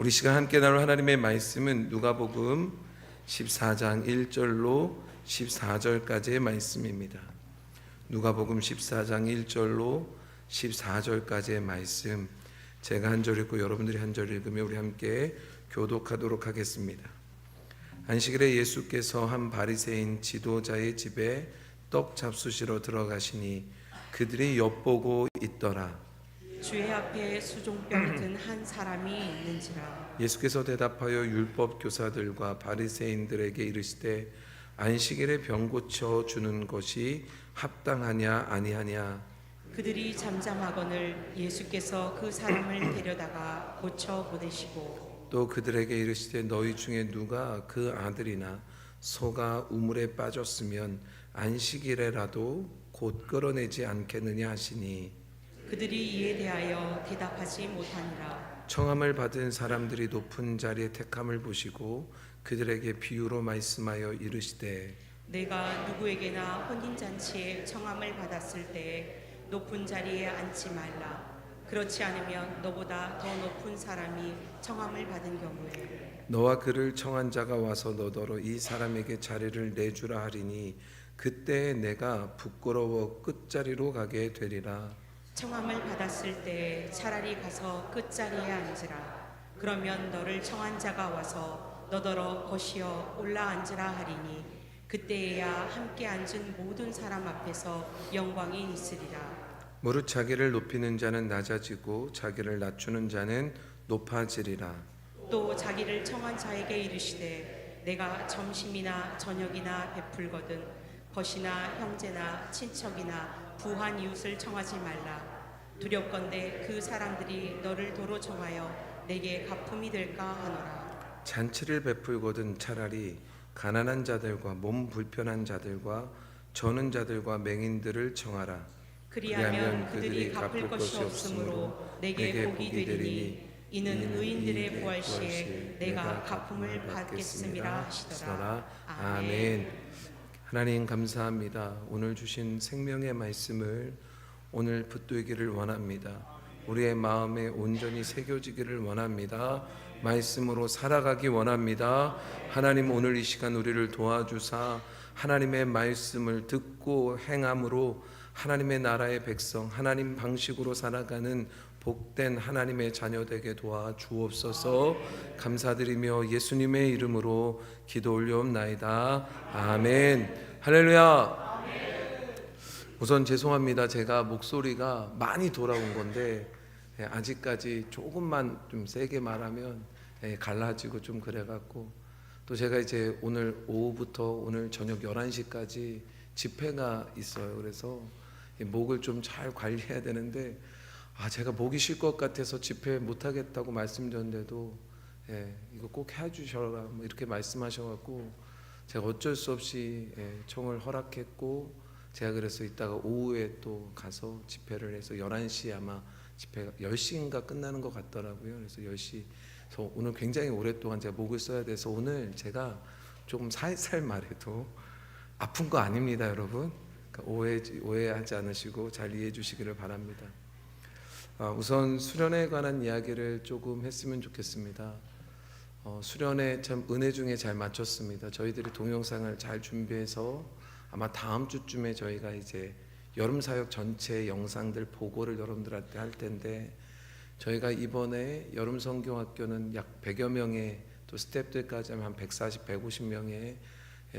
우리 시간 함께 나눌 하나님의 말씀은 누가복음 14장 1절로 14절까지의 말씀입니다. 누가복음 14장 1절로 14절까지의 말씀, 제가 한 절 읽고 여러분들이 한 절 읽으며 우리 함께 교독하도록 하겠습니다. 안식일에 예수께서 한 바리새인 지도자의 집에 떡 잡수시러 들어가시니 그들이 엿보고 있더라. 주의 앞에 수종병 든 한 사람이 있는지라. 예수께서 대답하여 율법 교사들과 바리새인들에게 이르시되 안식일에 병 고쳐 주는 것이 합당하냐 아니하냐. 그들이 잠잠하거늘 예수께서 그 사람을 데려다가 고쳐 보내시고 또 그들에게 이르시되 너희 중에 누가 그 아들이나 소가 우물에 빠졌으면 안식일에라도 곧 끌어내지 않겠느냐 하시니 그들이 이에 대하여 대답하지 못하니라. 청함을 받은 사람들이 높은 자리에 택함을 보시고 그들에게 비유로 말씀하여 이르시되 내가 누구에게나 혼인잔치에 청함을 받았을 때 높은 자리에 앉지 말라. 그렇지 않으면 너보다 더 높은 사람이 청함을 받은 경우에 너와 그를 청한 자가 와서 너더러 이 사람에게 자리를 내주라 하리니 그때 내가 부끄러워 끝자리로 가게 되리라. 청함을 받았을 때 차라리 가서 끝자리에 앉으라. 그러면 너를 청한 자가 와서 너더러 거시어 올라앉으라 하리니 그때에야 함께 앉은 모든 사람 앞에서 영광이 있으리라. 무릇 자기를 높이는 자는 낮아지고 자기를 낮추는 자는 높아지리라. 또 자기를 청한 자에게 이르시되 내가 점심이나 저녁이나 베풀거든 벗이나 형제나 친척이나 부한 이웃을 청하지 말라. 두렵건대 그 사람들이 너를 도로 청하여 내게 가품이 될까 하노라. 잔치를 베풀거든 차라리 가난한 자들과 몸 불편한 자들과 저는 자들과 맹인들을 청하라. 그리하면 그들이 갚을 것이 없으므로 내게 복이 되리니 이는 의인들의 부활 시에 내가 가품을 받겠음이라 하시더라. 아멘. 하나님 감사합니다. 오늘 주신 생명의 말씀을 오늘 붙들기를 원합니다. 우리의 마음에 온전히 새겨지기를 원합니다. 말씀으로 살아가기 원합니다. 하나님 오늘 이 시간 우리를 도와주사 하나님의 말씀을 듣고 행함으로 하나님의 나라의 백성, 하나님 방식으로 살아가는 복된 하나님의 자녀되게 도와주옵소서. 감사드리며 예수님의 이름으로 기도 올려옵나이다. 아멘. 할렐루야. 우선 죄송합니다. 제가 목소리가 많이 돌아온 건데 아직까지 조금만 좀 세게 말하면 갈라지고 좀 그래갖고, 또 제가 이제 오늘 오후부터 오늘 저녁 11시까지 집회가 있어요. 그래서 목을 좀 잘 관리해야 되는데 제가 목이 쉴 것 같아서 집회 못하겠다고 말씀드렸는데도 이거 꼭 해주셔라 뭐 이렇게 말씀하셔갖고 제가 어쩔 수 없이 청을 허락했고, 제가 그래서 이따가 오후에 또 가서 집회를 해서 11시에 아마 집회가 10시인가 끝나는 것 같더라고요. 그래서 10시, 그래서 오늘 굉장히 오랫동안 제가 목을 써야 돼서 오늘 제가 조금 살살 말해도 아픈 거 아닙니다, 여러분. 그러니까 오해하지 않으시고 잘 이해해 주시기를 바랍니다. 우선 수련에 관한 이야기를 조금 했으면 좋겠습니다. 수련회 참 은혜 중에 잘 마쳤습니다. 저희들이 동영상을 잘 준비해서 아마 다음 주쯤에 저희가 이제 여름 사역 전체 영상들 보고를 여러분들한테 할 텐데, 저희가 이번에 여름 성경학교는 약 100여 명의, 또 스태프들까지 하면 한 140, 150명의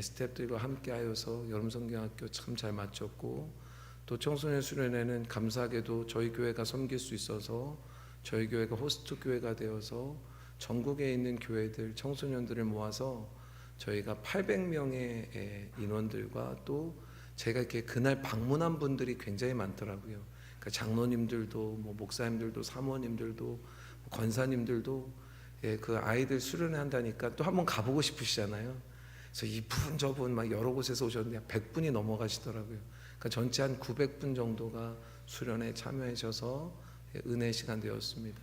스태프들과 함께하여서 여름 성경학교 참 잘 마쳤고, 또 청소년 수련회는 감사하게도 저희 교회가 섬길 수 있어서 저희 교회가 호스트 교회가 되어서 전국에 있는 교회들 청소년들을 모아서 저희가 800명의 인원들과, 또 제가 이렇게 그날 방문한 분들이 굉장히 많더라고요. 그러니까 장로님들도 뭐 목사님들도 사모님들도 권사님들도 그 아이들 수련회 한다니까 또 한번 가보고 싶으시잖아요. 그래서 이분 저분 막 여러 곳에서 오셨는데 100분이 넘어가시더라고요. 그러니까 전체 한 900분 정도가 수련회에 참여하셔서 은혜 시간 되었습니다.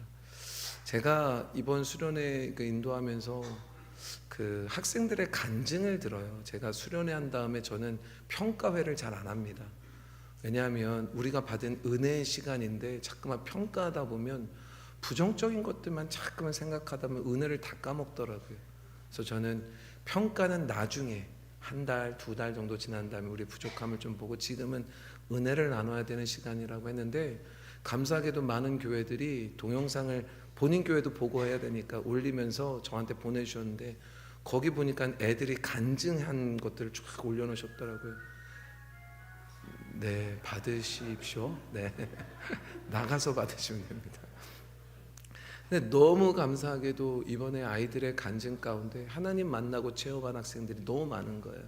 제가 이번 수련회 인도하면서 그 학생들의 간증을 들어요. 제가 수련회 한 다음에 저는 평가회를 잘 안 합니다. 왜냐하면 우리가 받은 은혜의 시간인데 자꾸만 평가하다 보면 부정적인 것들만 자꾸만 생각하다 보면 은혜를 다 까먹더라고요. 그래서 저는 평가는 나중에 한 달, 두 달 정도 지난 다음에 우리 부족함을 좀 보고 지금은 은혜를 나눠야 되는 시간이라고 했는데, 감사하게도 많은 교회들이 동영상을 본인 교회도 보고 해야 되니까 올리면서 저한테 보내주셨는데, 거기 보니까 애들이 간증한 것들을 쫙 올려놓으셨더라고요. 네, 받으십시오. 네, 나가서 받으시면 됩니다. 근데 너무 감사하게도 이번에 아이들의 간증 가운데 하나님 만나고 체험한 학생들이 너무 많은 거예요.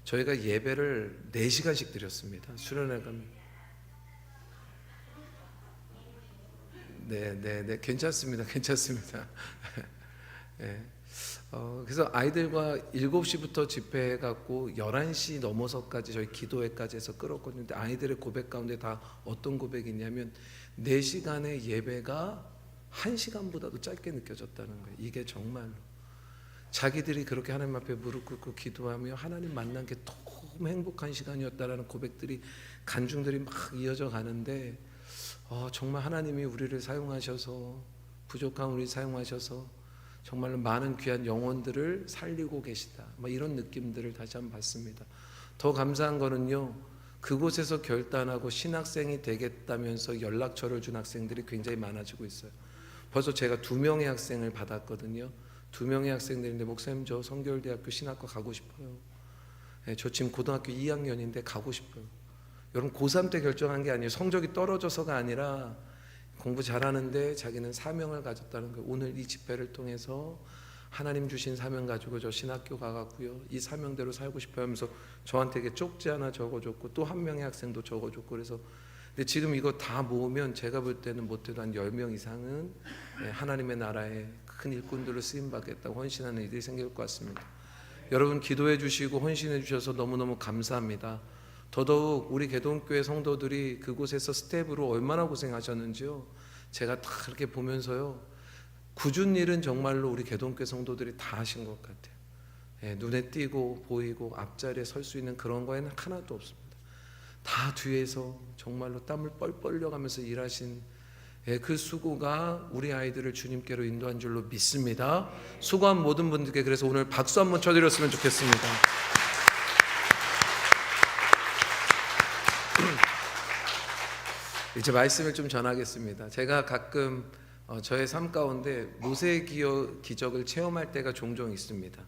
저희가 예배를 4시간씩 드렸습니다. 수련회 가면. 네, 괜찮습니다. 네. 그래서 아이들과 7시부터 집회해갖고 11시 넘어서까지 저희 기도회까지 해서 끌었거든요. 근데 아이들의 고백 가운데 다 어떤 고백이 있냐면 4시간의 예배가 1시간보다도 짧게 느껴졌다는 거예요. 이게 정말로 자기들이 그렇게 하나님 앞에 무릎 꿇고 기도하며 하나님 만난 게 너무 행복한 시간이었다라는 고백들이, 간증들이 막 이어져 가는데, 정말 하나님이 우리를 사용하셔서, 부족한 우리 사용하셔서 정말로 많은 귀한 영혼들을 살리고 계시다, 이런 느낌들을 다시 한번 받습니다. 더 감사한 거는요, 그곳에서 결단하고 신학생이 되겠다면서 연락처를 준 학생들이 굉장히 많아지고 있어요. 벌써 제가 2명의 학생을 받았거든요. 2명의 학생들인데, 목사님 저 성결대학교 신학과 가고 싶어요. 네, 저 지금 고등학교 2학년인데 가고 싶어요. 여러분, 고3 때 결정한 게 아니에요. 성적이 떨어져서가 아니라 공부 잘하는데 자기는 사명을 가졌다는 거예요. 오늘 이 집회를 통해서 하나님 주신 사명 가지고 저 신학교 가갖고요, 이 사명대로 살고 싶어요 하면서 저한테 이렇게 쪽지 하나 적어줬고, 또 한 명의 학생도 적어줬고, 그래서 근데 지금 이거 다 모으면 제가 볼 때는 못해도 한 10명 이상은 하나님의 나라에 큰 일꾼들로 쓰임받겠다고 헌신하는 일이 생길 것 같습니다. 여러분 기도해 주시고 헌신해 주셔서 너무너무 감사합니다. 더더욱 우리 개동교회 성도들이 그곳에서 스텝으로 얼마나 고생하셨는지요, 제가 다 그렇게 보면서요, 굳은 일은 정말로 우리 개동교회 성도들이 다 하신 것 같아요. 눈에 띄고 보이고 앞자리에 설 수 있는 그런 거에는 하나도 없습니다. 다 뒤에서 정말로 땀을 뻘뻘 흘려가면서 일하신 그 수고가 우리 아이들을 주님께로 인도한 줄로 믿습니다. 수고한 모든 분들께 그래서 오늘 박수 한번 쳐드렸으면 좋겠습니다. 이제 말씀을 좀 전하겠습니다. 제가 가끔 저의 삶 가운데 모세의 기적을 체험할 때가 종종 있습니다.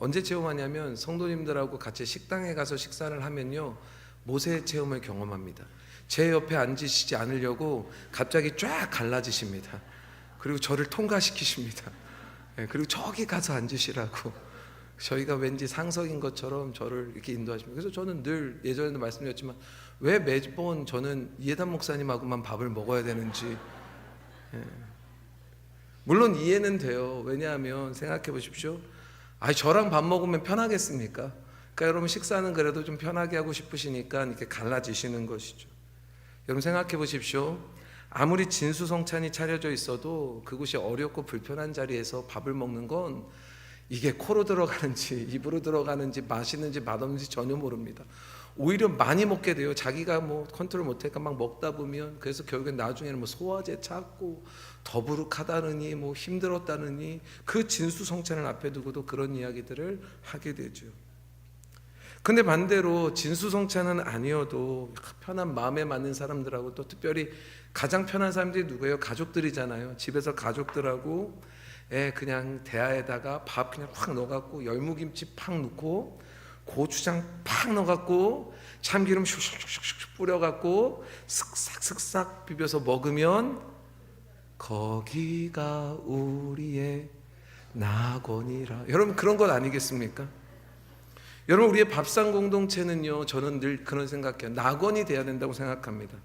언제 체험하냐면 성도님들하고 같이 식당에 가서 식사를 하면요, 모세의 체험을 경험합니다. 제 옆에 앉으시지 않으려고 갑자기 쫙 갈라지십니다. 그리고 저를 통과시키십니다. 그리고 저기 가서 앉으시라고, 저희가 왠지 상석인 것처럼 저를 이렇게 인도하십니다. 그래서 저는 늘 예전에도 말씀드렸지만 왜 매번 저는 이해담 목사님하고만 밥을 먹어야 되는지, 물론 이해는 돼요. 왜냐하면 생각해 보십시오. 저랑 밥 먹으면 편하겠습니까? 그러니까 여러분 식사는 그래도 좀 편하게 하고 싶으시니까 이렇게 갈라지시는 것이죠. 여러분 생각해 보십시오. 아무리 진수성찬이 차려져 있어도 그곳이 어렵고 불편한 자리에서 밥을 먹는 건 이게 코로 들어가는지 입으로 들어가는지 맛있는지 맛없는지 전혀 모릅니다. 오히려 많이 먹게 돼요. 자기가 컨트롤 못하니까 막 먹다 보면, 그래서 결국엔 나중에는 소화제 찾고 더부룩하다느니 힘들었다느니 그 진수성찬을 앞에 두고도 그런 이야기들을 하게 되죠. 근데 반대로 진수성찬은 아니어도 편한 마음에 맞는 사람들하고, 또 특별히 가장 편한 사람들이 누구예요? 가족들이잖아요. 집에서 가족들하고 그냥 대야에다가 밥 그냥 확 넣어갖고 열무김치 팍 넣고 고추장 팍 넣어갖고 참기름 슉슉슉슉 뿌려갖고 쓱싹쓱싹 비벼서 먹으면 거기가 우리의 낙원이라. 여러분 그런 것 아니겠습니까? 여러분 우리의 밥상 공동체는요, 저는 늘 그런 생각해요. 낙원이 돼야 된다고 생각합니다.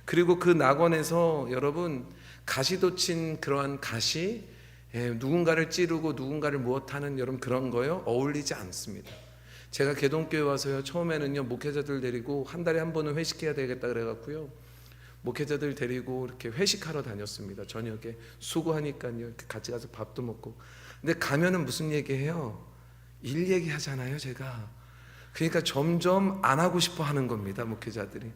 그리고 그 낙원에서 여러분 가시도 친 그러한 가시, 누군가를 찌르고 누군가를 무엇하는 여러분 그런 거요 어울리지 않습니다. 제가 개동교회 와서요, 처음에는요 목회자들 데리고 한 달에 한 번은 회식해야 되겠다 그래갖고요, 목회자들 데리고 이렇게 회식하러 다녔습니다. 저녁에 수고하니까요, 이렇게 같이 가서 밥도 먹고. 근데 가면은 무슨 얘기해요? 일 얘기하잖아요, 제가. 그러니까 점점 안 하고 싶어 하는 겁니다, 목회자들이.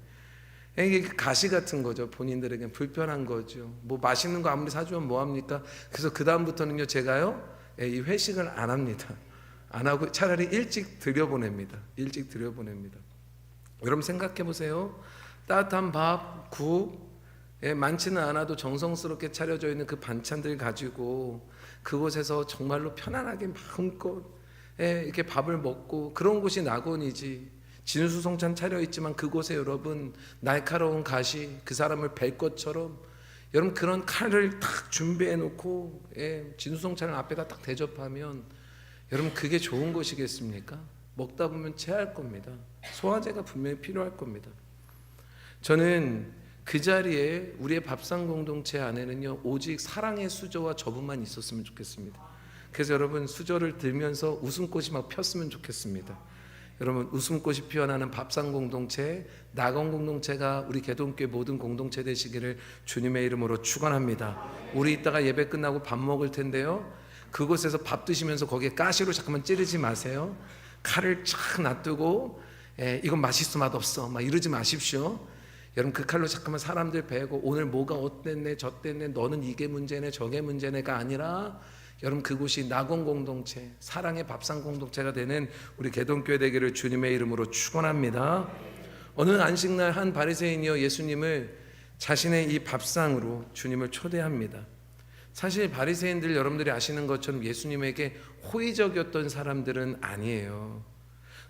이게 가시 같은 거죠. 본인들에게 불편한 거죠. 뭐 맛있는 거 아무리 사주면 뭐 합니까? 그래서 그 다음부터는요 제가요 이 회식을 안 합니다. 안 하고 차라리 일찍 들여보냅니다. 일찍 들여보냅니다. 여러분 생각해 보세요. 따뜻한 밥, 국, 많지는 않아도 정성스럽게 차려져 있는 그 반찬들 가지고 그곳에서 정말로 편안하게 마음껏 이렇게 밥을 먹고 그런 곳이 낙원이지. 진수성찬 차려있지만 그곳에 여러분 날카로운 가시 그 사람을 벨 것처럼 여러분 그런 칼을 딱 준비해 놓고 진수성찬을 앞에다 딱 대접하면 여러분 그게 좋은 것이겠습니까? 먹다 보면 체할 겁니다. 소화제가 분명히 필요할 겁니다. 저는 그 자리에 우리의 밥상 공동체 안에는요 오직 사랑의 수저와 저분만 있었으면 좋겠습니다. 그래서 여러분 수저를 들면서 웃음꽃이 막 폈으면 좋겠습니다. 여러분 웃음꽃이 피어나는 밥상 공동체, 낙원 공동체가 우리 개동교회 모든 공동체 되시기를 주님의 이름으로 축원합니다. 우리 이따가 예배 끝나고 밥 먹을 텐데요. 그곳에서 밥 드시면서 거기에 가시로 잠깐만 찌르지 마세요. 칼을 착 놔두고 이건 맛있어 맛없어 막 이러지 마십시오. 여러분 그 칼로 잠깐만 사람들 베고 오늘 뭐가 어땠네 저땠네 너는 이게 문제네 저게 문제네가 아니라 여러분 그곳이 낙원 공동체 사랑의 밥상 공동체가 되는 우리 개동교회 되기를 주님의 이름으로 축원합니다. 어느 안식날 한 바리새인이요 예수님을 자신의 이 밥상으로 주님을 초대합니다. 사실 바리새인들 여러분들이 아시는 것처럼 예수님에게 호의적이었던 사람들은 아니에요.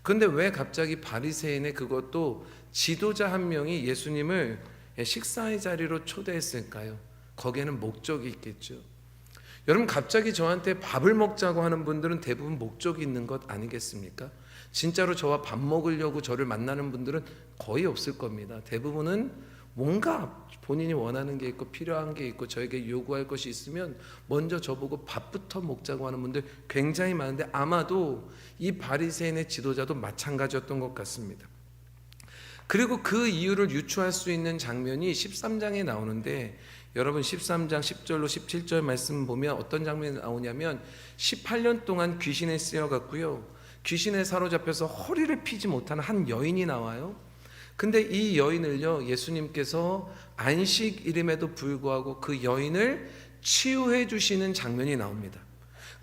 그런데 왜 갑자기 바리새인의 그것도 지도자 한 명이 예수님을 식사의 자리로 초대했을까요? 거기에는 목적이 있겠죠. 여러분 갑자기 저한테 밥을 먹자고 하는 분들은 대부분 목적이 있는 것 아니겠습니까? 진짜로 저와 밥 먹으려고 저를 만나는 분들은 거의 없을 겁니다. 대부분은 뭔가 본인이 원하는 게 있고 필요한 게 있고 저에게 요구할 것이 있으면 먼저 저보고 밥부터 먹자고 하는 분들 굉장히 많은데 아마도 이 바리새인의 지도자도 마찬가지였던 것 같습니다. 그리고 그 이유를 유추할 수 있는 장면이 13장에 나오는데 여러분 13장 10절로 17절 말씀 보면 어떤 장면이 나오냐면 18년 동안 귀신에 쓰여갔고요. 귀신에 사로잡혀서 허리를 피지 못하는 한 여인이 나와요. 근데 이 여인을요 예수님께서 안식일임에도 불구하고 그 여인을 치유해 주시는 장면이 나옵니다.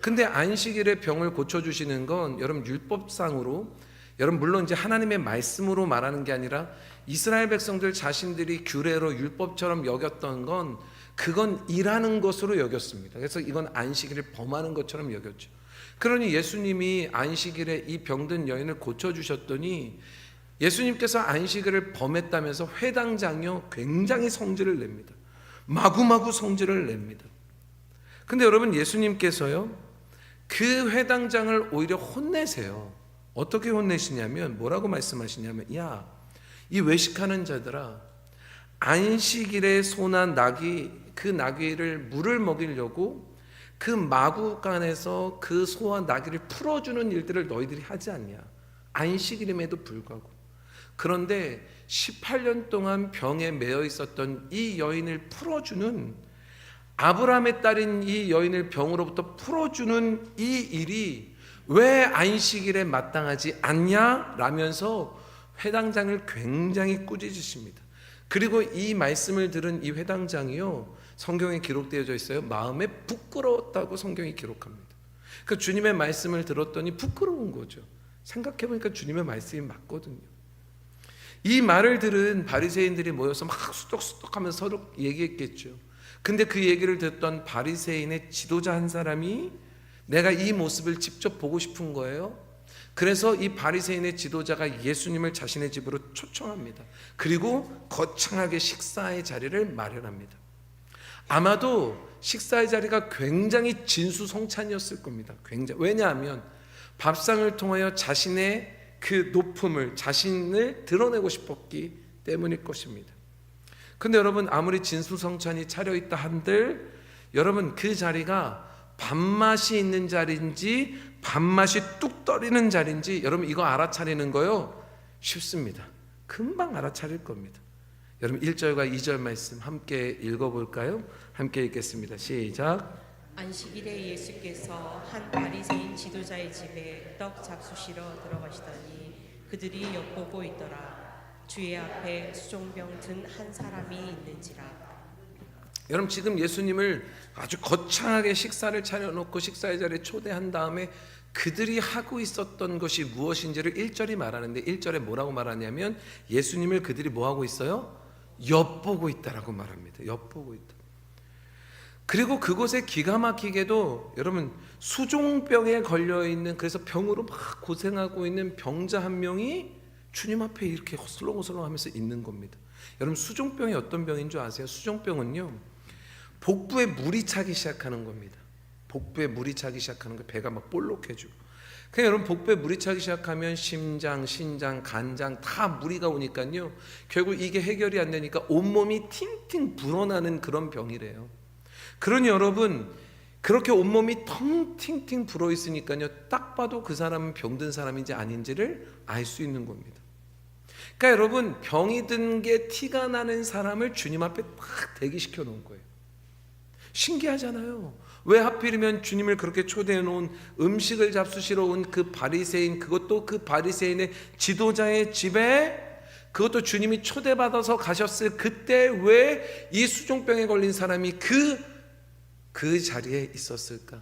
근데 안식일에 병을 고쳐주시는 건 여러분 율법상으로 여러분 물론 이제 하나님의 말씀으로 말하는 게 아니라 이스라엘 백성들 자신들이 규례로 율법처럼 여겼던 건 그건 일하는 것으로 여겼습니다. 그래서 이건 안식일을 범하는 것처럼 여겼죠. 그러니 예수님이 안식일에 이 병든 여인을 고쳐주셨더니 예수님께서 안식일을 범했다면서 회당장이요 굉장히 성질을 냅니다. 마구마구 성질을 냅니다. 근데 여러분 예수님께서요 그 회당장을 오히려 혼내세요. 어떻게 혼내시냐면 뭐라고 말씀하시냐면 야, 이 외식하는 자들아 안식일에 소난 나귀 그 나귀를 물을 먹이려고 그 마구간에서 그 소와 나귀를 풀어주는 일들을 너희들이 하지 않냐. 안식일임에도 불구하고. 그런데 18년 동안 병에 매여 있었던 이 여인을 풀어주는 아브라함의 딸인 이 여인을 병으로부터 풀어주는 이 일이 왜 안식일에 마땅하지 않냐? 라면서 회당장을 굉장히 꾸짖으십니다. 그리고 이 말씀을 들은 이 회당장이요 성경에 기록되어져 있어요. 마음에 부끄러웠다고 성경이 기록합니다. 그 주님의 말씀을 들었더니 부끄러운 거죠. 생각해보니까 주님의 말씀이 맞거든요. 이 말을 들은 바리새인들이 모여서 막 수덕수덕하면서 서로 얘기했겠죠. 근데 그 얘기를 듣던 바리새인의 지도자 한 사람이 내가 이 모습을 직접 보고 싶은 거예요. 그래서 이 바리새인의 지도자가 예수님을 자신의 집으로 초청합니다. 그리고 거창하게 식사의 자리를 마련합니다. 아마도 식사의 자리가 굉장히 진수성찬이었을 겁니다. 굉장히. 왜냐하면 밥상을 통하여 자신의 그 높음을 자신을 드러내고 싶었기 때문일 것입니다. 근데 여러분 아무리 진수성찬이 차려있다 한들 여러분 그 자리가 밥맛이 있는 자리인지 밥맛이 뚝 떨이는 자리인지 여러분 이거 알아차리는 거요 쉽습니다. 금방 알아차릴 겁니다. 여러분 1절과 2절 말씀 함께 읽어볼까요? 함께 읽겠습니다. 시작. 안식일에 예수께서 한 바리새인 지도자의 집에 떡 잡수시러 들어가시더니 그들이 엿보고 있더라. 주의 앞에 수종병 든 한 사람이 있는지라. 여러분, 지금 예수님을 아주 거창하게 식사를 차려놓고 식사의 자리에 초대한 다음에 그들이 하고 있었던 것이 무엇인지를 1절이 말하는데, 1절에 뭐라고 말하냐면 예수님을 그들이 뭐하고 있어요? 엿보고 있다라고 말합니다. 엿보고 있다. 그리고 그곳에 기가 막히게도 여러분, 수종병에 걸려있는, 그래서 병으로 막 고생하고 있는 병자 한 명이 주님 앞에 이렇게 허슬렁허슬렁 하면서 있는 겁니다. 여러분, 수종병이 어떤 병인 줄 아세요? 수종병은요, 복부에 물이 차기 시작하는 겁니다. 복부에 물이 차기 시작하는 거, 배가 막 볼록해지고. 그냥 여러분, 복부에 물이 차기 시작하면 심장, 신장, 간장 다 무리가 오니까요, 결국 이게 해결이 안 되니까 온몸이 팅팅 불어나는 그런 병이래요. 그러니 여러분, 그렇게 온몸이 텅 불어 있으니까요, 딱 봐도 그 사람은 병든 사람인지 아닌지를 알 수 있는 겁니다. 그러니까 여러분, 병이 든 게 티가 나는 사람을 주님 앞에 딱 대기시켜 놓은 거예요. 신기하잖아요. 왜 하필이면 주님을 그렇게 초대해 놓은, 음식을 잡수시러 온 그 바리새인, 그것도 그 바리새인의 지도자의 집에, 그것도 주님이 초대받아서 가셨을 그때 왜 이 수종병에 걸린 사람이 그 자리에 있었을까?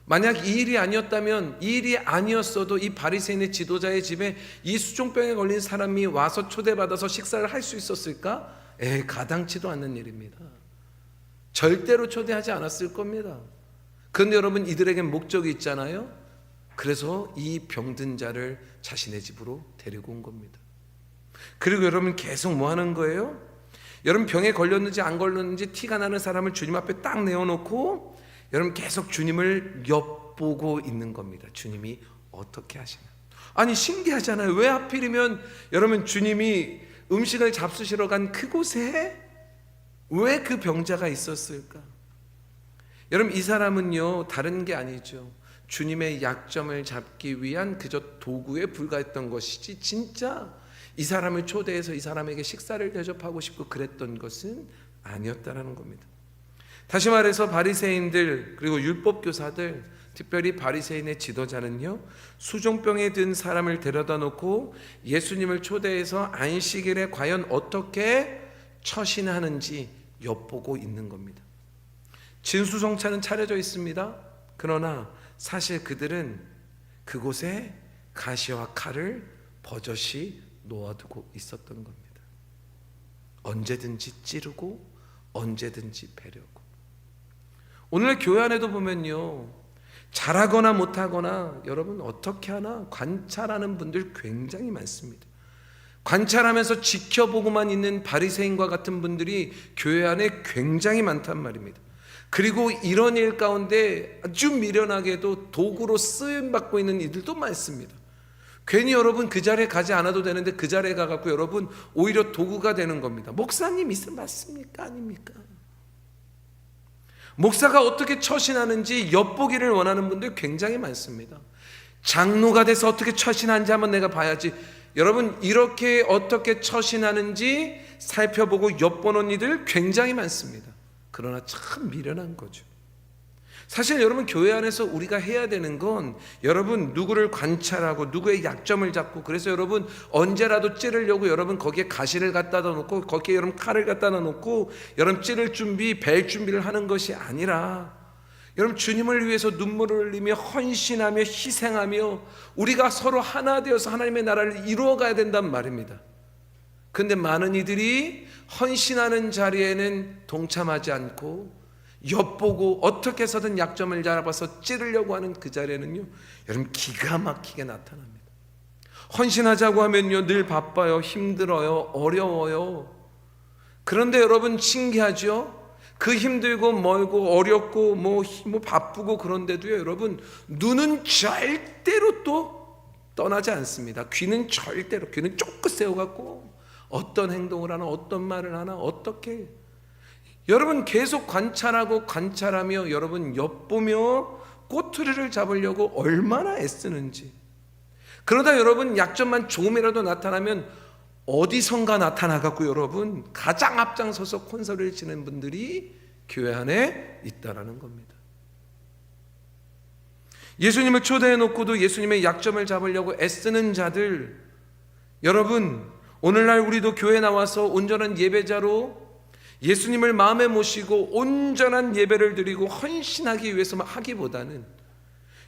만약 이 일이 아니었다면, 이 일이 아니었어도 이 바리새인의 지도자의 집에 이 수종병에 걸린 사람이 와서 초대받아서 식사를 할 수 있었을까? 가당치도 않는 일입니다. 절대로 초대하지 않았을 겁니다. 그런데 여러분, 이들에겐 목적이 있잖아요. 그래서 이 병든 자를 자신의 집으로 데리고 온 겁니다. 그리고 여러분, 계속 뭐 하는 거예요? 여러분, 병에 걸렸는지 안 걸렸는지 티가 나는 사람을 주님 앞에 딱 내어놓고 여러분, 계속 주님을 엿보고 있는 겁니다. 주님이 어떻게 하시나. 아니, 신기하잖아요. 왜 하필이면 여러분, 주님이 음식을 잡수시러 간 그곳에 왜 그 병자가 있었을까? 여러분, 이 사람은요, 다른 게 아니죠. 주님의 약점을 잡기 위한 그저 도구에 불과했던 것이지, 진짜 이 사람을 초대해서 이 사람에게 식사를 대접하고 싶고 그랬던 것은 아니었다라는 겁니다. 다시 말해서 바리새인들, 그리고 율법교사들, 특별히 바리새인의 지도자는요, 수종병에 든 사람을 데려다 놓고 예수님을 초대해서 안식일에 과연 어떻게 처신하는지 엿보고 있는 겁니다. 진수성찬은 차려져 있습니다. 그러나 사실 그들은 그곳에 가시와 칼을 버젓이 놓아두고 있었던 겁니다. 언제든지 찌르고 언제든지 베려고. 오늘 교회 안에도 보면요, 잘하거나 못하거나 여러분 어떻게 하나 관찰하는 분들 굉장히 많습니다. 관찰하면서 지켜보고만 있는 바리새인과 같은 분들이 교회 안에 굉장히 많단 말입니다. 그리고 이런 일 가운데 아주 미련하게도 도구로 쓰임받고 있는 이들도 많습니다. 괜히 여러분 그 자리에 가지 않아도 되는데 그 자리에 가갖고 여러분 오히려 도구가 되는 겁니다. 목사님 있으면 맞습니까? 아닙니까? 목사가 어떻게 처신하는지 엿보기를 원하는 분들 굉장히 많습니다. 장로가 돼서 어떻게 처신하는지 한번 내가 봐야지. 여러분, 이렇게 어떻게 처신하는지 살펴보고 엿보는 이들 굉장히 많습니다. 그러나 참 미련한 거죠. 사실 여러분, 교회 안에서 우리가 해야 되는 건 여러분 누구를 관찰하고 누구의 약점을 잡고, 그래서 여러분 언제라도 찌르려고 여러분 거기에 가시를 갖다 놓고 거기에 여러분 칼을 갖다 놓고 여러분 찌를 준비, 벨 준비를 하는 것이 아니라, 여러분 주님을 위해서 눈물을 흘리며 헌신하며 희생하며 우리가 서로 하나 되어서 하나님의 나라를 이루어가야 된단 말입니다. 그런데 많은 이들이 헌신하는 자리에는 동참하지 않고 엿보고 어떻게 해서든 약점을 잡아서 찌르려고 하는 그 자리에는요, 여러분 기가 막히게 나타납니다. 헌신하자고 하면요, 늘 바빠요, 힘들어요, 어려워요. 그런데 여러분 신기하죠? 그 힘들고 멀고 어렵고 뭐 바쁘고 그런데도요, 여러분 눈은 절대로 또 떠나지 않습니다. 귀는 절대로, 귀는 쫑긋 세워갖고 어떤 행동을 하나, 어떤 말을 하나, 어떻게, 여러분 계속 관찰하고 관찰하며 여러분 엿보며 꼬투리를 잡으려고 얼마나 애쓰는지. 그러다 여러분 약점만 조금이라도 나타나면 어디선가 나타나갖고 여러분 가장 앞장서서 콘서트를 치는 분들이 교회 안에 있다라는 겁니다. 예수님을 초대해 놓고도 예수님의 약점을 잡으려고 애쓰는 자들, 여러분 오늘날 우리도 교회 나와서 온전한 예배자로 예수님을 마음에 모시고 온전한 예배를 드리고 헌신하기 위해서만 하기보다는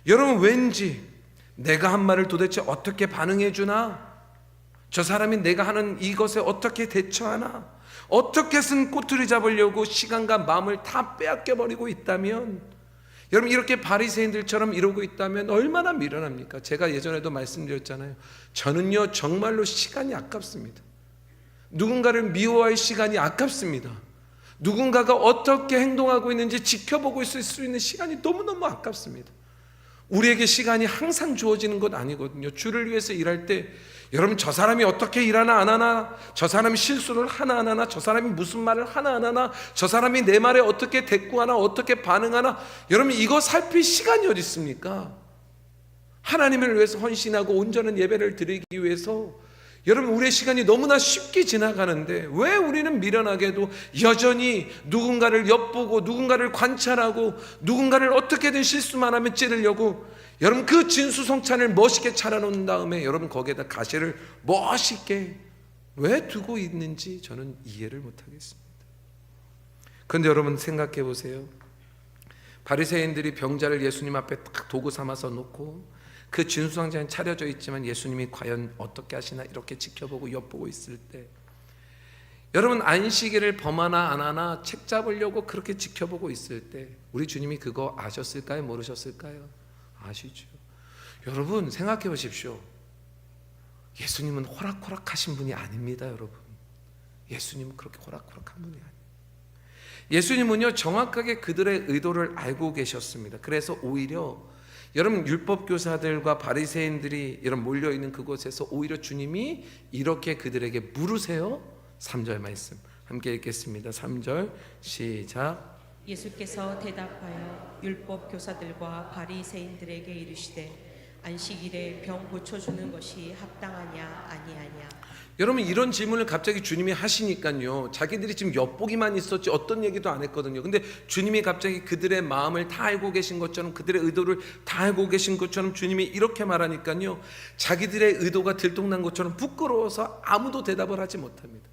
여러분 왠지 내가 한 말을 도대체 어떻게 반응해 주나? 저 사람이 내가 하는 이것에 어떻게 대처하나? 어떻게든 꼬투리 잡으려고 시간과 마음을 다 빼앗겨 버리고 있다면, 여러분 이렇게 바리새인들처럼 이러고 있다면 얼마나 미련합니까? 제가 예전에도 말씀드렸잖아요. 저는요 정말로 시간이 아깝습니다. 누군가를 미워할 시간이 아깝습니다. 누군가가 어떻게 행동하고 있는지 지켜보고 있을 수 있는 시간이 너무너무 아깝습니다. 우리에게 시간이 항상 주어지는 것 아니거든요. 주를 위해서 일할 때 여러분 저 사람이 어떻게 일하나 안 하나, 저 사람이 실수를 하나 안 하나, 저 사람이 무슨 말을 하나 안 하나, 저 사람이 내 말에 어떻게 대꾸하나, 어떻게 반응하나, 여러분 이거 살필 시간이 어디 있습니까? 하나님을 위해서 헌신하고 온전한 예배를 드리기 위해서 여러분 우리의 시간이 너무나 쉽게 지나가는데 왜 우리는 미련하게도 여전히 누군가를 엿보고 누군가를 관찰하고 누군가를 어떻게든 실수만 하면 찌르려고, 여러분 그 진수성찬을 멋있게 차려놓은 다음에 여러분 거기에다 가시를 멋있게 왜 두고 있는지 저는 이해를 못하겠습니다. 그런데 여러분 생각해 보세요. 바리새인들이 병자를 예수님 앞에 딱 도구 삼아서 놓고 그 진수성찬이 차려져 있지만 예수님이 과연 어떻게 하시나 이렇게 지켜보고 엿보고 있을 때, 여러분 안식일을 범하나 안 하나 책 잡으려고 그렇게 지켜보고 있을 때 우리 주님이 그거 아셨을까요? 모르셨을까요? 아시죠. 여러분 생각해 보십시오. 예수님은 호락호락하신 분이 아닙니다. 여러분 예수님은 그렇게 호락호락한 분이 아니에요. 예수님은요 정확하게 그들의 의도를 알고 계셨습니다. 그래서 오히려 여러분 율법교사들과 바리새인들이 여러분 몰려있는 그곳에서 오히려 주님이 이렇게 그들에게 물으세요. 3절 말씀 함께 읽겠습니다. 3절 시작. 예수께서 대답하여 율법교사들과 바리새인들에게 이르시되 안식일에 병 고쳐주는 것이 합당하냐 아니하냐. 여러분 이런 질문을 갑자기 주님이 하시니까요 자기들이 지금 엿보기만 있었지 어떤 얘기도 안 했거든요. 근데 주님이 갑자기 그들의 마음을 다 알고 계신 것처럼, 그들의 의도를 다 알고 계신 것처럼 주님이 이렇게 말하니까요 자기들의 의도가 들통난 것처럼 부끄러워서 아무도 대답을 하지 못합니다.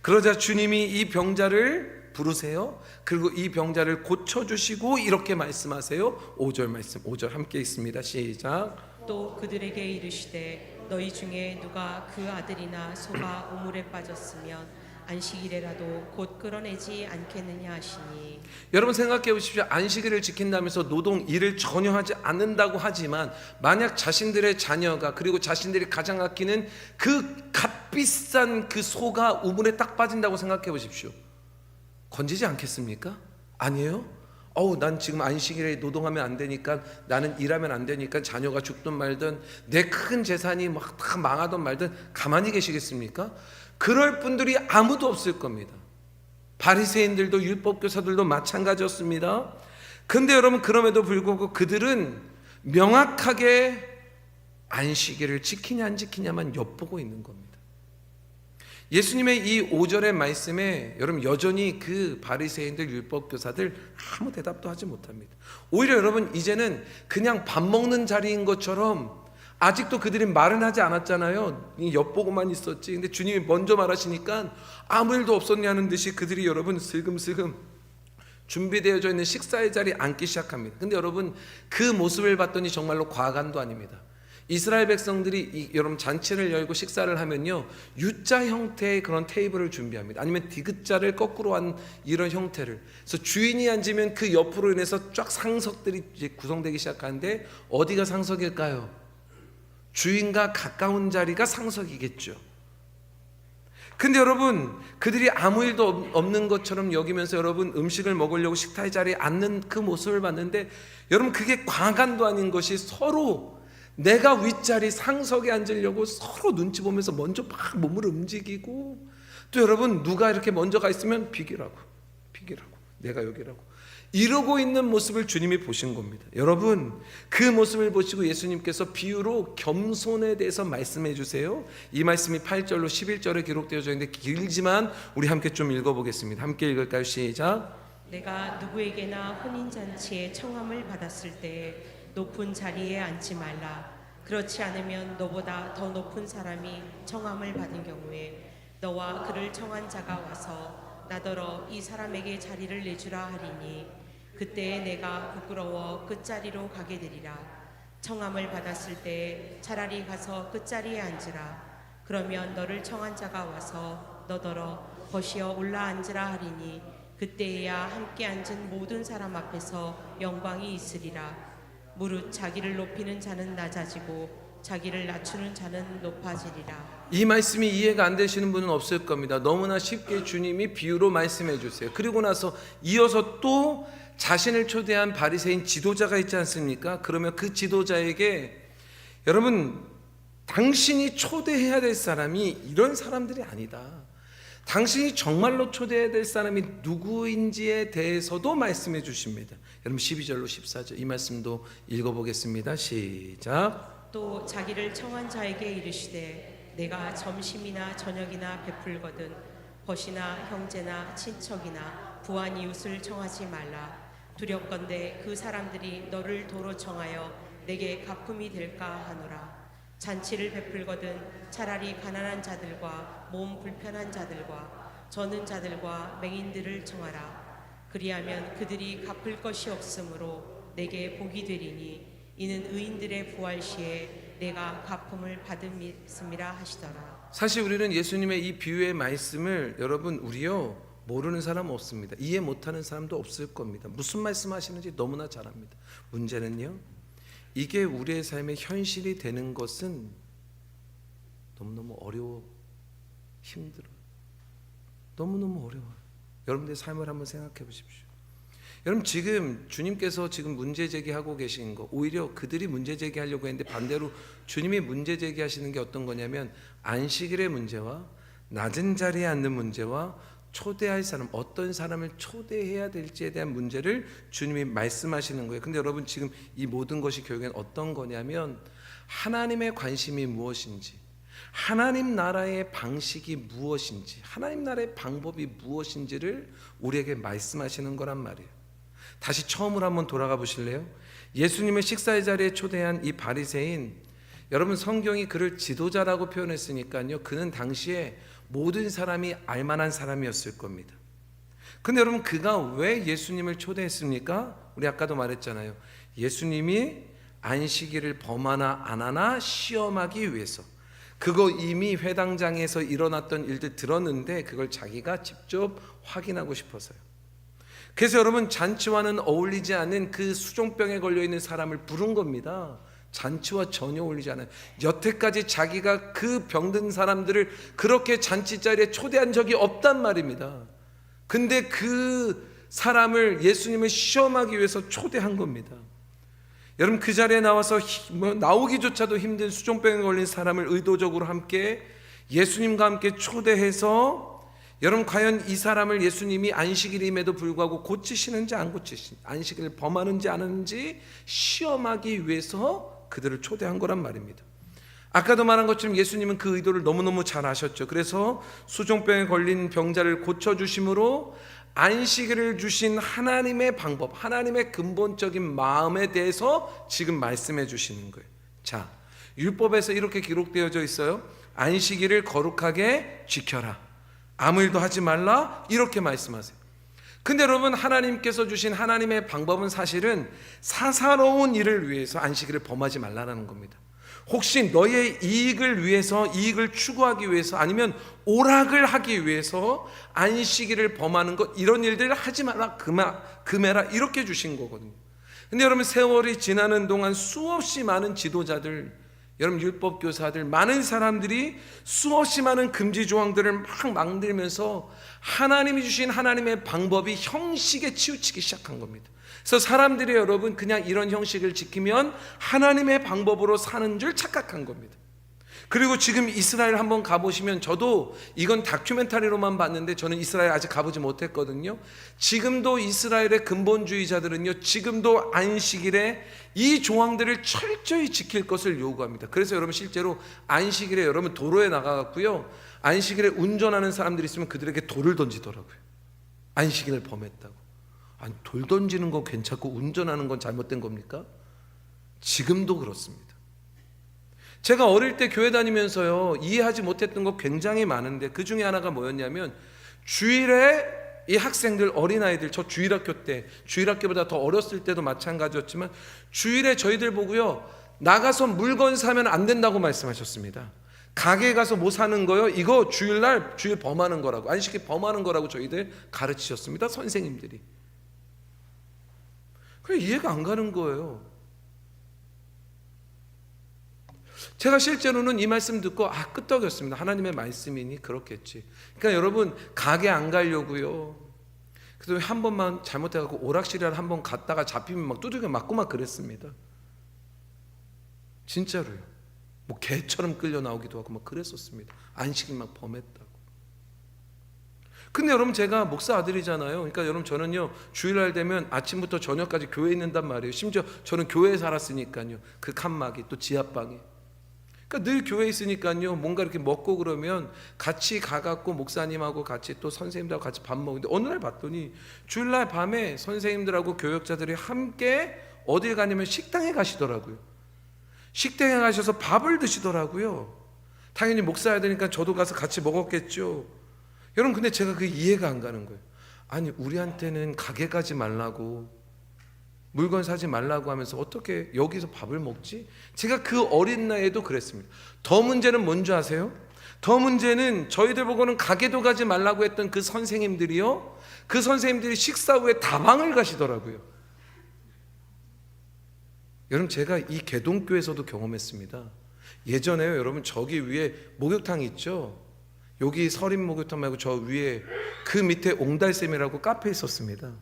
그러자 주님이 이 병자를 부르세요. 그리고 이 병자를 고쳐주시고 이렇게 말씀하세요. 5절 말씀 5절 함께 읽습니다. 시작. 또 그들에게 이르시되 너희 중에 누가 그 아들이나 소가 우물에 빠졌으면 안식일에라도 곧 끌어내지 않겠느냐 하시니. 여러분 생각해 보십시오. 안식일을 지킨다면서 노동 일을 전혀 하지 않는다고 하지만 만약 자신들의 자녀가 그리고 자신들이 가장 아끼는 그 값비싼 그 소가 우물에 딱 빠진다고 생각해 보십시오. 건지지 않겠습니까? 아니에요? 난 지금 안식일에 노동하면 안 되니까, 나는 일하면 안 되니까 자녀가 죽든 말든 내 큰 재산이 막 다 망하든 말든 가만히 계시겠습니까? 그럴 분들이 아무도 없을 겁니다. 바리새인들도 율법교사들도 마찬가지였습니다. 근데 여러분 그럼에도 불구하고 그들은 명확하게 안식일을 지키냐 안 지키냐만 엿보고 있는 겁니다. 예수님의 이 5절의 말씀에 여러분 여전히 그 바리새인들 율법교사들 아무 대답도 하지 못합니다. 오히려 여러분 이제는 그냥 밥 먹는 자리인 것처럼, 아직도 그들이 말은 하지 않았잖아요. 엿보고만 있었지. 근데 주님이 먼저 말하시니까 아무 일도 없었냐는 듯이 그들이 여러분 슬금슬금 준비되어져 있는 식사의 자리에 앉기 시작합니다. 근데 여러분 그 모습을 봤더니 정말로 과간도 아닙니다. 이스라엘 백성들이 여러분 잔치를 열고 식사를 하면요 U자 형태의 그런 테이블을 준비합니다. 아니면 디귿자를 거꾸로 한 이런 형태를. 그래서 주인이 앉으면 그 옆으로 인해서 쫙 상석들이 이제 구성되기 시작하는데 어디가 상석일까요? 주인과 가까운 자리가 상석이겠죠. 근데 여러분 그들이 아무 일도 없는 것처럼 여기면서 여러분 음식을 먹으려고 식탁의 자리에 앉는 그 모습을 봤는데, 여러분 그게 과간도 아닌 것이 서로 내가 윗자리 상석에 앉으려고 서로 눈치 보면서 먼저 막 몸을 움직이고, 또 여러분 누가 이렇게 먼저 가 있으면 비기라고 내가 여기라고 이러고 있는 모습을 주님이 보신 겁니다. 여러분 그 모습을 보시고 예수님께서 비유로 겸손에 대해서 말씀해 주세요. 이 말씀이 8절로 11절에 기록되어져 있는데 길지만 우리 함께 좀 읽어보겠습니다. 함께 읽을까요? 시작. 내가 누구에게나 혼인잔치에 청함을 받았을 때 높은 자리에 앉지 말라. 그렇지 않으면 너보다 더 높은 사람이 청함을 받은 경우에 너와 그를 청한 자가 와서 나더러 이 사람에게 자리를 내주라 하리니 그때에 내가 부끄러워 끝자리로 가게 되리라. 청함을 받았을 때 차라리 가서 끝자리에 앉으라. 그러면 너를 청한 자가 와서 너더러 거시어 올라 앉으라 하리니 그때에야 함께 앉은 모든 사람 앞에서 영광이 있으리라. 무릇 자기를 높이는 자는 낮아지고 자기를 낮추는 자는 높아지리라. 이 말씀이 이해가 안 되시는 분은 없을 겁니다. 너무나 쉽게 주님이 비유로 말씀해 주세요. 그리고 나서 이어서 또 자신을 초대한 바리새인 지도자가 있지 않습니까? 그러면 그 지도자에게 여러분, 당신이 초대해야 될 사람이 이런 사람들이 아니다. 당신이 정말로 초대해야 될 사람이 누구인지에 대해서도 말씀해 주십니다. 여러분 12절로 14절 이 말씀도 읽어보겠습니다. 시작. 또 자기를 청한 자에게 이르시되 내가 점심이나 저녁이나 베풀거든 벗이나 형제나 친척이나 부한 이웃을 청하지 말라. 두렵건대 그 사람들이 너를 도로 청하여 내게 갚음이 될까 하노라. 잔치를 베풀거든 차라리 가난한 자들과 몸 불편한 자들과 저는 자들과 맹인들을 청하라. 그리하면 그들이 갚을 것이 없으므로 내게 복이 되리니 이는 의인들의 부활 시에 내가 갚음을 받음이라 하시더라. 사실 우리는 예수님의 이 비유의 말씀을 여러분 우리요 모르는 사람 없습니다. 이해 못하는 사람도 없을 겁니다. 무슨 말씀하시는지 너무나 잘 압니다. 문제는요, 이게 우리의 삶의 현실이 되는 것은 너무너무 어려워, 힘들어, 너무너무 어려워요. 여러분들의 삶을 한번 생각해 보십시오. 여러분 지금 주님께서 지금 문제 제기하고 계신 거, 오히려 그들이 문제 제기하려고 했는데 반대로 주님이 문제 제기하시는 게 어떤 거냐면 안식일의 문제와 낮은 자리에 앉는 문제와 초대할 사람, 어떤 사람을 초대해야 될지에 대한 문제를 주님이 말씀하시는 거예요. 근데 여러분 지금 이 모든 것이 결국엔 어떤 거냐면 하나님의 관심이 무엇인지, 하나님 나라의 방식이 무엇인지, 하나님 나라의 방법이 무엇인지를 우리에게 말씀하시는 거란 말이에요. 다시 처음으로 한번 돌아가 보실래요? 예수님을 식사의 자리에 초대한 이 바리새인, 여러분 성경이 그를 지도자라고 표현했으니까요, 그는 당시에 모든 사람이 알만한 사람이었을 겁니다. 근데 여러분 그가 왜 예수님을 초대했습니까? 우리 아까도 말했잖아요. 예수님이 안식일을 범하나 안 하나 시험하기 위해서. 그거 이미 회당장에서 일어났던 일들 들었는데 그걸 자기가 직접 확인하고 싶어서요. 그래서 여러분 잔치와는 어울리지 않는 그 수종병에 걸려있는 사람을 부른 겁니다. 잔치와 전혀 어울리지 않아요. 여태까지 자기가 그 병든 사람들을 그렇게 잔치 자리에 초대한 적이 없단 말입니다. 근데 그 사람을, 예수님을 시험하기 위해서 초대한 겁니다. 여러분 그 자리에 나와서 나오기조차도 힘든 수종병에 걸린 사람을 의도적으로 함께 예수님과 함께 초대해서, 여러분 과연 이 사람을 예수님이 안식일임에도 불구하고 고치시는지 안 고치시는지, 안식일을 범하는지 안 하는지 시험하기 위해서 그들을 초대한 거란 말입니다. 아까도 말한 것처럼 예수님은 그 의도를 너무너무 잘 아셨죠. 그래서 수종병에 걸린 병자를 고쳐주심으로 안식일을 주신 하나님의 방법, 하나님의 근본적인 마음에 대해서 지금 말씀해 주시는 거예요. 자, 율법에서 이렇게 기록되어져 있어요. 안식일을 거룩하게 지켜라, 아무 일도 하지 말라, 이렇게 말씀하세요. 근데 여러분 하나님께서 주신 하나님의 방법은 사실은 사사로운 일을 위해서 안식일을 범하지 말라는 겁니다. 혹시 너의 이익을 위해서, 이익을 추구하기 위해서, 아니면 오락을 하기 위해서 안식일을 범하는 것, 이런 일들을 하지 마라, 금해라, 이렇게 주신 거거든요. 근데 여러분 세월이 지나는 동안 수없이 많은 지도자들, 여러분 율법교사들, 많은 사람들이 수없이 많은 금지 조항들을 막 만들면서 하나님이 주신 하나님의 방법이 형식에 치우치기 시작한 겁니다. 그래서 사람들이 여러분 그냥 이런 형식을 지키면 하나님의 방법으로 사는 줄 착각한 겁니다. 그리고 지금 이스라엘 한번 가보시면, 저도 이건 다큐멘터리로만 봤는데 저는 이스라엘 아직 가보지 못했거든요. 지금도 이스라엘의 근본주의자들은요, 지금도 안식일에 이 조항들을 철저히 지킬 것을 요구합니다. 그래서 여러분 실제로 안식일에 여러분 도로에 나가갖고요, 안식일에 운전하는 사람들이 있으면 그들에게 돌을 던지더라고요. 안식일을 범했다고. 아니, 돌 던지는 건 괜찮고 운전하는 건 잘못된 겁니까? 지금도 그렇습니다. 제가 어릴 때 교회 다니면서요, 이해하지 못했던 거 굉장히 많은데 그 중에 하나가 뭐였냐면, 주일에 이 학생들, 어린아이들, 저 주일학교 때, 주일학교보다 더 어렸을 때도 마찬가지였지만 주일에 저희들 보고요, 나가서 물건 사면 안 된다고 말씀하셨습니다. 가게에 가서 뭐 사는 거요? 이거 주일날 주일 범하는 거라고, 안식일 범하는 거라고 저희들 가르치셨습니다, 선생님들이. 그게 이해가 안 가는 거예요. 제가 실제로는 이 말씀 듣고 끄떡이었습니다. 하나님의 말씀이니 그렇겠지. 그러니까 여러분, 가게 안 가려고요, 그래도 한 번만 잘못해갖고 오락실에 한 번 갔다가 잡히면 막 두들겨 맞고 막 그랬습니다. 진짜로요. 뭐 개처럼 끌려 나오기도 하고 막 그랬었습니다. 안식일 막 범했다고. 근데 여러분, 제가 목사 아들이잖아요. 그러니까 여러분, 저는요, 주일날 되면 아침부터 저녁까지 교회에 있는단 말이에요. 심지어 저는 교회에 살았으니까요, 그 칸막이 또 지하방에. 그러니까 늘 교회에 있으니까요, 뭔가 이렇게 먹고 그러면 같이 가갖고 목사님하고 같이 또 선생님들하고 같이 밥 먹는데, 어느 날 봤더니 주일날 밤에 선생님들하고 교역자들이 함께 어딜 가냐면 식당에 가시더라고요. 식당에 가셔서 밥을 드시더라고요. 당연히 목사야 되니까 저도 가서 같이 먹었겠죠. 여러분, 근데 제가 그게 이해가 안 가는 거예요. 아니, 우리한테는 가게 가지 말라고, 물건 사지 말라고 하면서 어떻게 여기서 밥을 먹지? 제가 그 어린 나이에도 그랬습니다. 더 문제는 뭔지 아세요? 더 문제는 저희들 보고는 가게도 가지 말라고 했던 그 선생님들이요, 그 선생님들이 식사 후에 다방을 가시더라고요. 여러분, 제가 이 개동교에서도 경험했습니다. 예전에요, 여러분, 저기 위에 목욕탕 있죠? 여기 서림 목욕탕 말고 저 위에 그 밑에 옹달샘이라고 카페 있었습니다.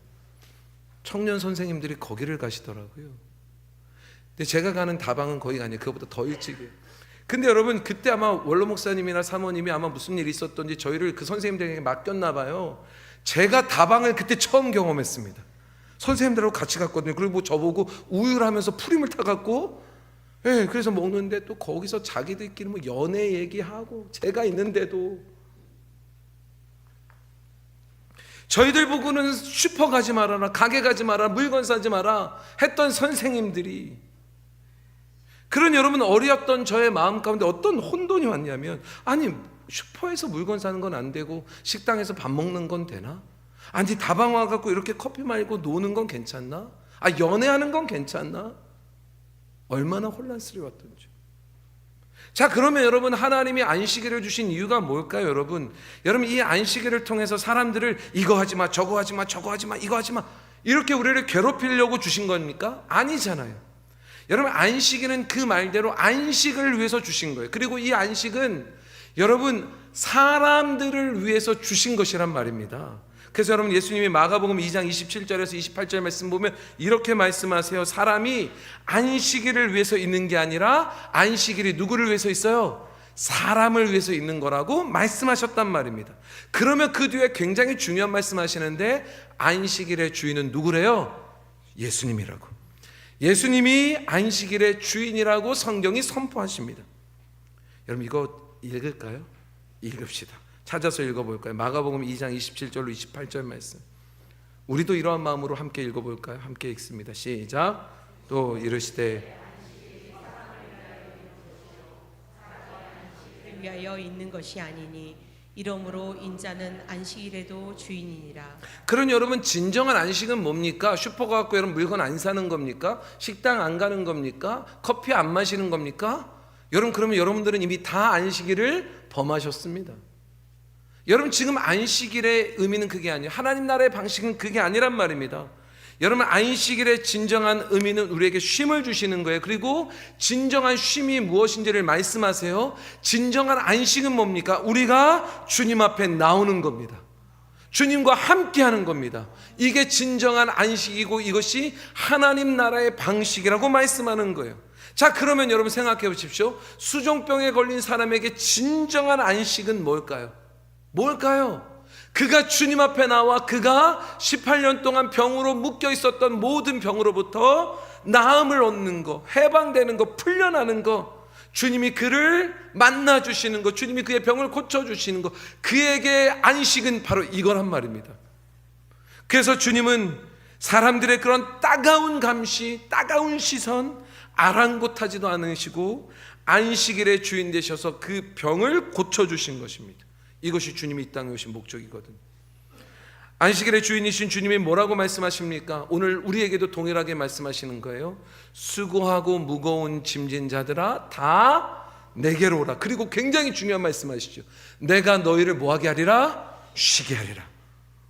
청년 선생님들이 거기를 가시더라고요. 근데 제가 가는 다방은 거기가 아니에요. 그거보다 더 일찍이에요. 근데 여러분, 그때 아마 원로 목사님이나 사모님이 아마 무슨 일이 있었던지 저희를 그 선생님들에게 맡겼나 봐요. 제가 다방을 그때 처음 경험했습니다. 선생님들하고 같이 갔거든요. 그리고 저보고 우유를 하면서 프림을 타갖고, 예, 그래서 먹는데 또 거기서 자기들끼리 뭐 연애 얘기하고, 제가 있는데도. 저희들 보고는 슈퍼 가지 말아라, 가게 가지 마라, 물건 사지 마라 했던 선생님들이, 그런 여러분, 어리었던 저의 마음 가운데 어떤 혼돈이 왔냐면, 아니, 슈퍼에서 물건 사는 건 안 되고 식당에서 밥 먹는 건 되나? 아니, 다방 와갖고 이렇게 커피 말고 노는 건 괜찮나? 연애하는 건 괜찮나? 얼마나 혼란스러웠던지. 자, 그러면 여러분, 하나님이 안식일을 주신 이유가 뭘까요? 여러분, 이 안식일을 통해서 사람들을 이거 하지 마, 저거 하지 마, 저거 하지 마, 이거 하지 마, 이렇게 우리를 괴롭히려고 주신 겁니까? 아니잖아요. 여러분, 안식일은 그 말대로 안식을 위해서 주신 거예요. 그리고 이 안식은 여러분, 사람들을 위해서 주신 것이란 말입니다. 그래서 여러분, 예수님이 마가복음 2장 27절에서 28절 말씀 보면 이렇게 말씀하세요. 사람이 안식일을 위해서 있는 게 아니라 안식일이 누구를 위해서 있어요? 사람을 위해서 있는 거라고 말씀하셨단 말입니다. 그러면 그 뒤에 굉장히 중요한 말씀하시는데, 안식일의 주인은 누구래요? 예수님이라고. 예수님이 안식일의 주인이라고 성경이 선포하십니다. 여러분, 이거 읽을까요? 읽읍시다. 찾아서 읽어볼까요? 마가복음 2장 27절로 28절 말씀. 우리도 이러한 마음으로 함께 읽어볼까요? 함께 읽습니다. 시작. 또 이르시되 위하여 있는 것이 아니니 이러므로 인자는 안식일에도 주인이니라. 그런 여러분, 진정한 안식은 뭡니까? 슈퍼 가갖고 여러분 물건 안 사는 겁니까? 식당 안 가는 겁니까? 커피 안 마시는 겁니까? 여러분, 그러면 여러분들은 이미 다 안식일을 범하셨습니다. 여러분, 지금 안식일의 의미는 그게 아니에요. 하나님 나라의 방식은 그게 아니란 말입니다. 여러분, 안식일의 진정한 의미는 우리에게 쉼을 주시는 거예요. 그리고 진정한 쉼이 무엇인지를 말씀하세요. 진정한 안식은 뭡니까? 우리가 주님 앞에 나오는 겁니다. 주님과 함께 하는 겁니다. 이게 진정한 안식이고 이것이 하나님 나라의 방식이라고 말씀하는 거예요. 자, 그러면 여러분 생각해 보십시오. 수종병에 걸린 사람에게 진정한 안식은 뭘까요? 그가 주님 앞에 나와 그가 18년 동안 병으로 묶여 있었던 모든 병으로부터 나음을 얻는 거, 해방되는 거, 풀려나는 거, 주님이 그를 만나 주시는 거, 주님이 그의 병을 고쳐 주시는 거, 그에게 안식은 바로 이거란 말입니다. 그래서 주님은 사람들의 그런 따가운 감시, 따가운 시선 아랑곳하지도 않으시고 안식일의 주인 되셔서 그 병을 고쳐주신 것입니다. 이것이 주님이 이 땅에 오신 목적이거든요. 안식일의 주인이신 주님이 뭐라고 말씀하십니까? 오늘 우리에게도 동일하게 말씀하시는 거예요. 수고하고 무거운 짐진 자들아 다 내게로 오라. 그리고 굉장히 중요한 말씀하시죠. 내가 너희를 뭐하게 하리라? 쉬게 하리라.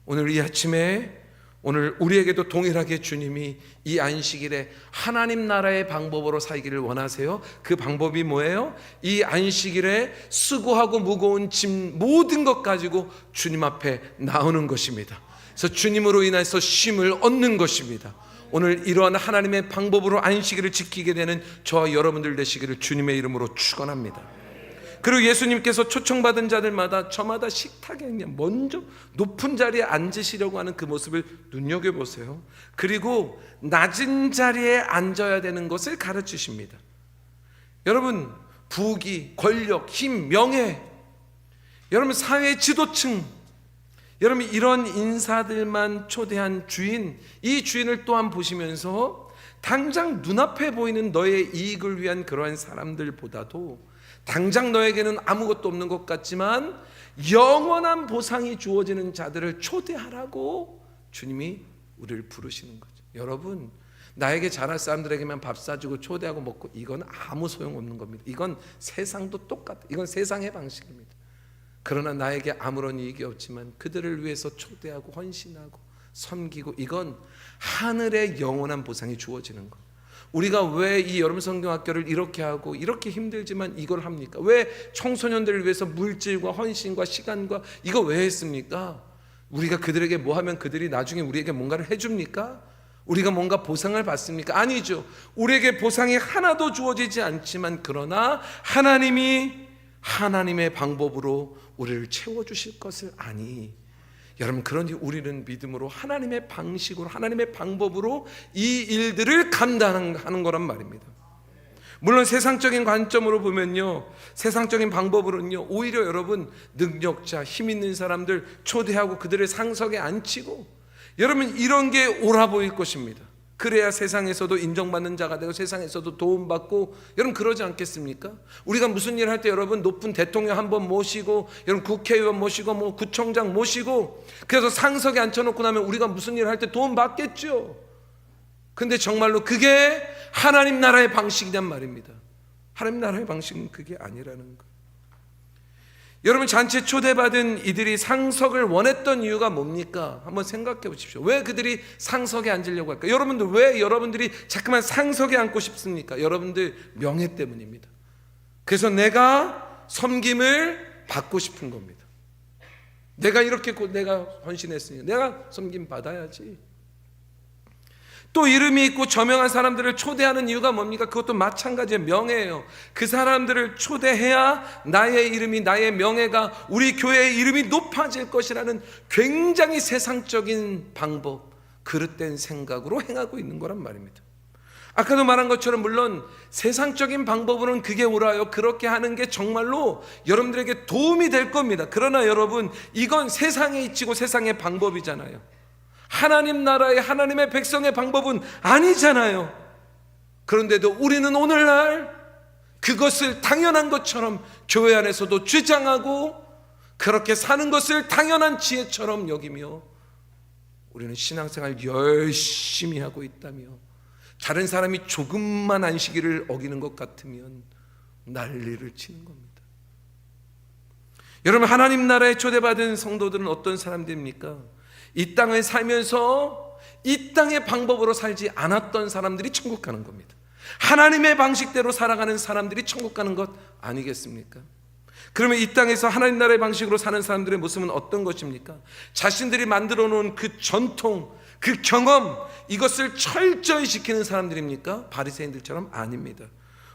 오늘 이 아침에 오늘 우리에게도 동일하게 주님이 이 안식일에 하나님 나라의 방법으로 살기를 원하세요. 그 방법이 뭐예요? 이 안식일에 수고하고 무거운 짐 모든 것 가지고 주님 앞에 나오는 것입니다. 그래서 주님으로 인해서 쉼을 얻는 것입니다. 오늘 이러한 하나님의 방법으로 안식일을 지키게 되는 저와 여러분들 되시기를 주님의 이름으로 축원합니다. 그리고 예수님께서 초청받은 자들마다 저마다 식탁에 그냥 먼저 높은 자리에 앉으시려고 하는 그 모습을 눈여겨보세요. 그리고 낮은 자리에 앉아야 되는 것을 가르치십니다. 여러분, 부귀, 권력, 힘, 명예, 여러분 사회 지도층, 여러분 이런 인사들만 초대한 주인, 이 주인을 또한 보시면서 당장 눈앞에 보이는 너의 이익을 위한 그러한 사람들보다도 당장 너에게는 아무것도 없는 것 같지만 영원한 보상이 주어지는 자들을 초대하라고 주님이 우리를 부르시는 거죠. 여러분, 나에게 잘할 사람들에게만 밥 사주고 초대하고 먹고 이건 아무 소용없는 겁니다. 이건 세상도 똑같아. 이건 세상의 방식입니다. 그러나 나에게 아무런 이익이 없지만 그들을 위해서 초대하고 헌신하고 섬기고 이건 하늘의 영원한 보상이 주어지는 거예요. 우리가 왜 이 여름 성경학교를 이렇게 하고 이렇게 힘들지만 이걸 합니까? 왜 청소년들을 위해서 물질과 헌신과 시간과 이거 왜 했습니까? 우리가 그들에게 뭐 하면 그들이 나중에 우리에게 뭔가를 해줍니까? 우리가 뭔가 보상을 받습니까? 아니죠. 우리에게 보상이 하나도 주어지지 않지만 그러나 하나님이 하나님의 방법으로 우리를 채워주실 것을 아니, 여러분, 그러니 우리는 믿음으로 하나님의 방식으로 하나님의 방법으로 이 일들을 감당하는 거란 말입니다. 물론 세상적인 관점으로 보면요, 세상적인 방법으로는요, 오히려 여러분 능력자, 힘 있는 사람들 초대하고 그들을 상석에 앉히고 여러분 이런 게 옳아 보일 것입니다. 그래야 세상에서도 인정받는 자가 되고 세상에서도 도움받고, 여러분 그러지 않겠습니까? 우리가 무슨 일 할 때 여러분 높은 대통령 한번 모시고 여러분 국회의원 모시고 뭐 구청장 모시고 그래서 상석에 앉혀놓고 나면 우리가 무슨 일 할 때 도움받겠죠. 근데 정말로 그게 하나님 나라의 방식이란 말입니다. 하나님 나라의 방식은 그게 아니라는 거예요. 여러분, 잔치에 초대받은 이들이 상석을 원했던 이유가 뭡니까? 한번 생각해 보십시오. 왜 그들이 상석에 앉으려고 할까? 여러분들, 왜 여러분들이 자꾸만 상석에 앉고 싶습니까? 여러분들 명예 때문입니다. 그래서 내가 섬김을 받고 싶은 겁니다. 내가 이렇게 내가 헌신했으니 내가 섬김 받아야지. 또 이름이 있고 저명한 사람들을 초대하는 이유가 뭡니까? 그것도 마찬가지의 명예예요. 그 사람들을 초대해야 나의 이름이, 나의 명예가, 우리 교회의 이름이 높아질 것이라는 굉장히 세상적인 방법, 그릇된 생각으로 행하고 있는 거란 말입니다. 아까도 말한 것처럼 물론 세상적인 방법으로는 그게 옳아요. 그렇게 하는 게 정말로 여러분들에게 도움이 될 겁니다. 그러나 여러분, 이건 세상에 이치고 세상의 방법이잖아요. 하나님 나라의 하나님의 백성의 방법은 아니잖아요. 그런데도 우리는 오늘날 그것을 당연한 것처럼 교회 안에서도 주장하고 그렇게 사는 것을 당연한 지혜처럼 여기며 우리는 신앙생활 열심히 하고 있다며 다른 사람이 조금만 안식일을 어기는 것 같으면 난리를 치는 겁니다. 여러분, 하나님 나라에 초대받은 성도들은 어떤 사람들입니까? 이 땅을 살면서 이 땅의 방법으로 살지 않았던 사람들이 천국 가는 겁니다. 하나님의 방식대로 살아가는 사람들이 천국 가는 것 아니겠습니까? 그러면 이 땅에서 하나님 나라의 방식으로 사는 사람들의 모습은 어떤 것입니까? 자신들이 만들어 놓은 그 전통, 그 경험, 이것을 철저히 지키는 사람들입니까? 바리새인들처럼 아닙니다.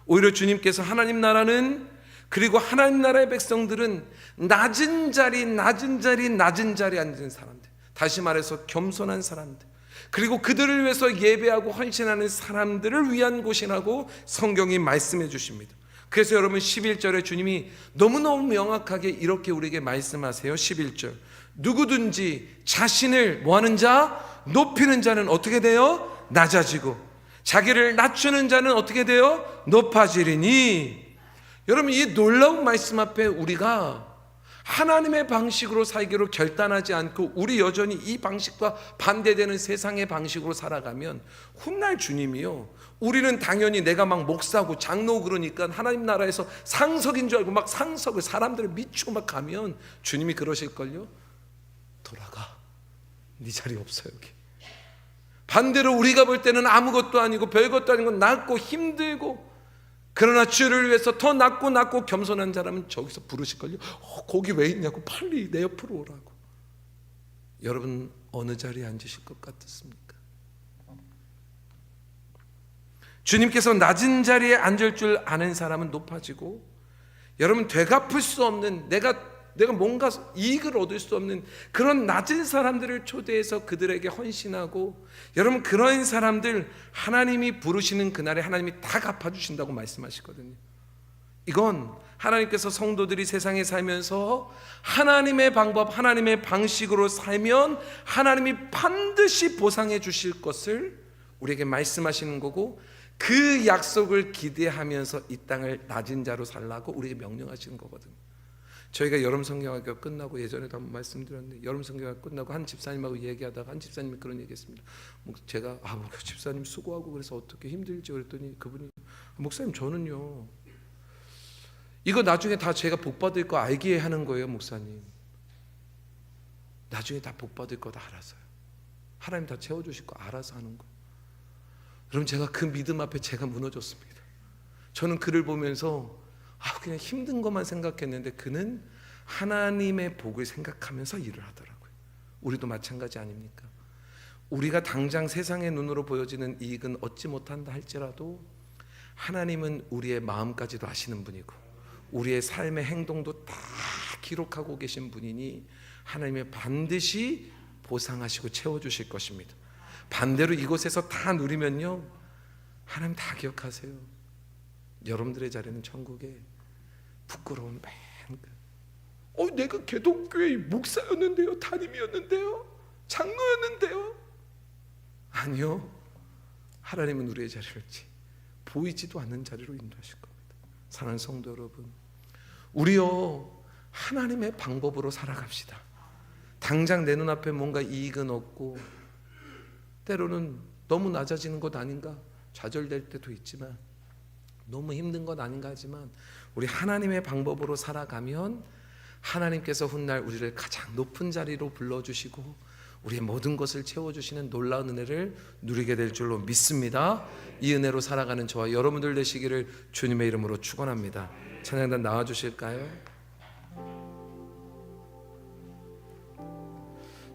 오히려 주님께서 하나님 나라는, 그리고 하나님 나라의 백성들은 낮은 자리에 앉은 사람들, 다시 말해서 겸손한 사람들, 그리고 그들을 위해서 예배하고 헌신하는 사람들을 위한 곳이라고 성경이 말씀해 주십니다. 그래서 여러분 11절에 주님이 너무너무 명확하게 이렇게 우리에게 말씀하세요. 11절, 누구든지 자신을 뭐하는 자? 높이는 자는 어떻게 돼요? 낮아지고 자기를 낮추는 자는 어떻게 돼요? 높아지리니 여러분, 이 놀라운 말씀 앞에 우리가 하나님의 방식으로 살기로 결단하지 않고 우리 여전히 이 방식과 반대되는 세상의 방식으로 살아가면 훗날 주님이요, 우리는 당연히 내가 막 목사고 장로고 그러니까 하나님 나라에서 상석인 줄 알고 막 상석을 사람들을 미치고 막 가면 주님이 그러실걸요. 돌아가, 네 자리 없어 여기. 반대로 우리가 볼 때는 아무것도 아니고 별것도 아닌 건 낮고 힘들고, 그러나 주를 위해서 더 낮고 겸손한 사람은 저기서 부르실걸요. 거기 왜 있냐고, 빨리 내 옆으로 오라고. 여러분, 어느 자리에 앉으실 것 같습니까? 주님께서 낮은 자리에 앉을 줄 아는 사람은 높아지고, 여러분, 되갚을 수 없는, 내가 뭔가 이익을 얻을 수 없는 그런 낮은 사람들을 초대해서 그들에게 헌신하고, 여러분, 그런 사람들 하나님이 부르시는 그날에 하나님이 다 갚아주신다고 말씀하시거든요. 이건 하나님께서 성도들이 세상에 살면서 하나님의 방법, 하나님의 방식으로 살면 하나님이 반드시 보상해 주실 것을 우리에게 말씀하시는 거고, 그 약속을 기대하면서 이 땅을 낮은 자로 살라고 우리에게 명령하시는 거거든요. 저희가 여름 성경학교 끝나고, 예전에도 한번 말씀드렸는데, 여름 성경학교 끝나고 한 집사님하고 얘기하다가 한 집사님이 그런 얘기했습니다. 제가 집사님 수고하고 그래서 어떻게 힘들지 그랬더니 그분이, 목사님 저는요, 이거 나중에 다 제가 복 받을 거 알기에 하는 거예요. 목사님, 나중에 다 복 받을 거 다 알아서요. 하나님 다 채워주실 거 알아서 하는 거. 여러분, 제가 그 믿음 앞에 제가 무너졌습니다. 저는 그를 보면서 그냥 힘든 것만 생각했는데 그는 하나님의 복을 생각하면서 일을 하더라고요. 우리도 마찬가지 아닙니까? 우리가 당장 세상의 눈으로 보여지는 이익은 얻지 못한다 할지라도 하나님은 우리의 마음까지도 아시는 분이고 우리의 삶의 행동도 다 기록하고 계신 분이니 하나님이 반드시 보상하시고 채워주실 것입니다. 반대로 이곳에서 다 누리면요, 하나님 다 기억하세요. 여러분들의 자리는 천국에 부끄러운 맨 내가 개동교회 목사였는데요, 담임이었는데요, 장로였는데요. 아니요, 하나님은 우리의 자리를 보이지도 않는 자리로 인도하실 겁니다. 사랑하는 성도 여러분, 우리요 하나님의 방법으로 살아갑시다. 당장 내 눈앞에 뭔가 이익은 없고 때로는 너무 낮아지는 것 아닌가 좌절될 때도 있지만, 너무 힘든 것 아닌가 하지만 우리 하나님의 방법으로 살아가면 하나님께서 훗날 우리를 가장 높은 자리로 불러주시고 우리의 모든 것을 채워주시는 놀라운 은혜를 누리게 될 줄로 믿습니다. 이 은혜로 살아가는 저와 여러분들 되시기를 주님의 이름으로 축원합니다. 찬양단 나와주실까요?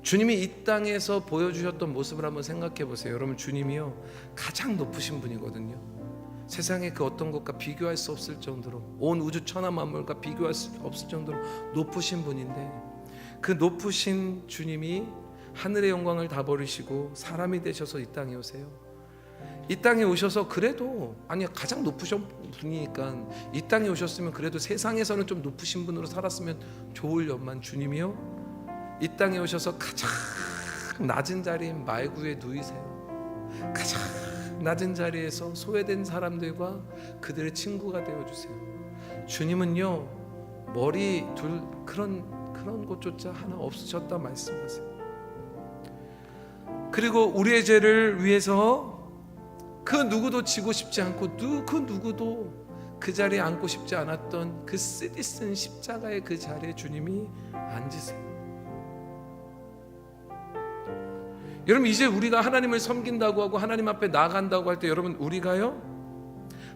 주님이 이 땅에서 보여주셨던 모습을 한번 생각해 보세요. 여러분, 주님이요 가장 높으신 분이거든요. 세상의 그 어떤 것과 비교할 수 없을 정도로, 온 우주 천하 만물과 비교할 수 없을 정도로 높으신 분인데, 그 높으신 주님이 하늘의 영광을 다 버리시고 사람이 되셔서 이 땅에 오세요. 이 땅에 오셔서 그래도 가장 높으신 분이니까 이 땅에 오셨으면 그래도 세상에서는 좀 높으신 분으로 살았으면 좋으련만, 주님이요 이 땅에 오셔서 가장 낮은 자리인 말구에 누이세요. 가장 낮은 자리에서 소외된 사람들과 그들의 친구가 되어주세요. 주님은요 머리 둘 그런 것조차 하나 없으셨다 말씀하세요. 그리고 우리의 죄를 위해서 그 누구도 지고 싶지 않고 그 누구도 그 자리에 앉고 싶지 않았던 그 쓰디쓴 십자가의 그 자리에 주님이 앉으세요. 여러분, 이제 우리가 하나님을 섬긴다고 하고 하나님 앞에 나아간다고 할 때, 여러분, 우리가요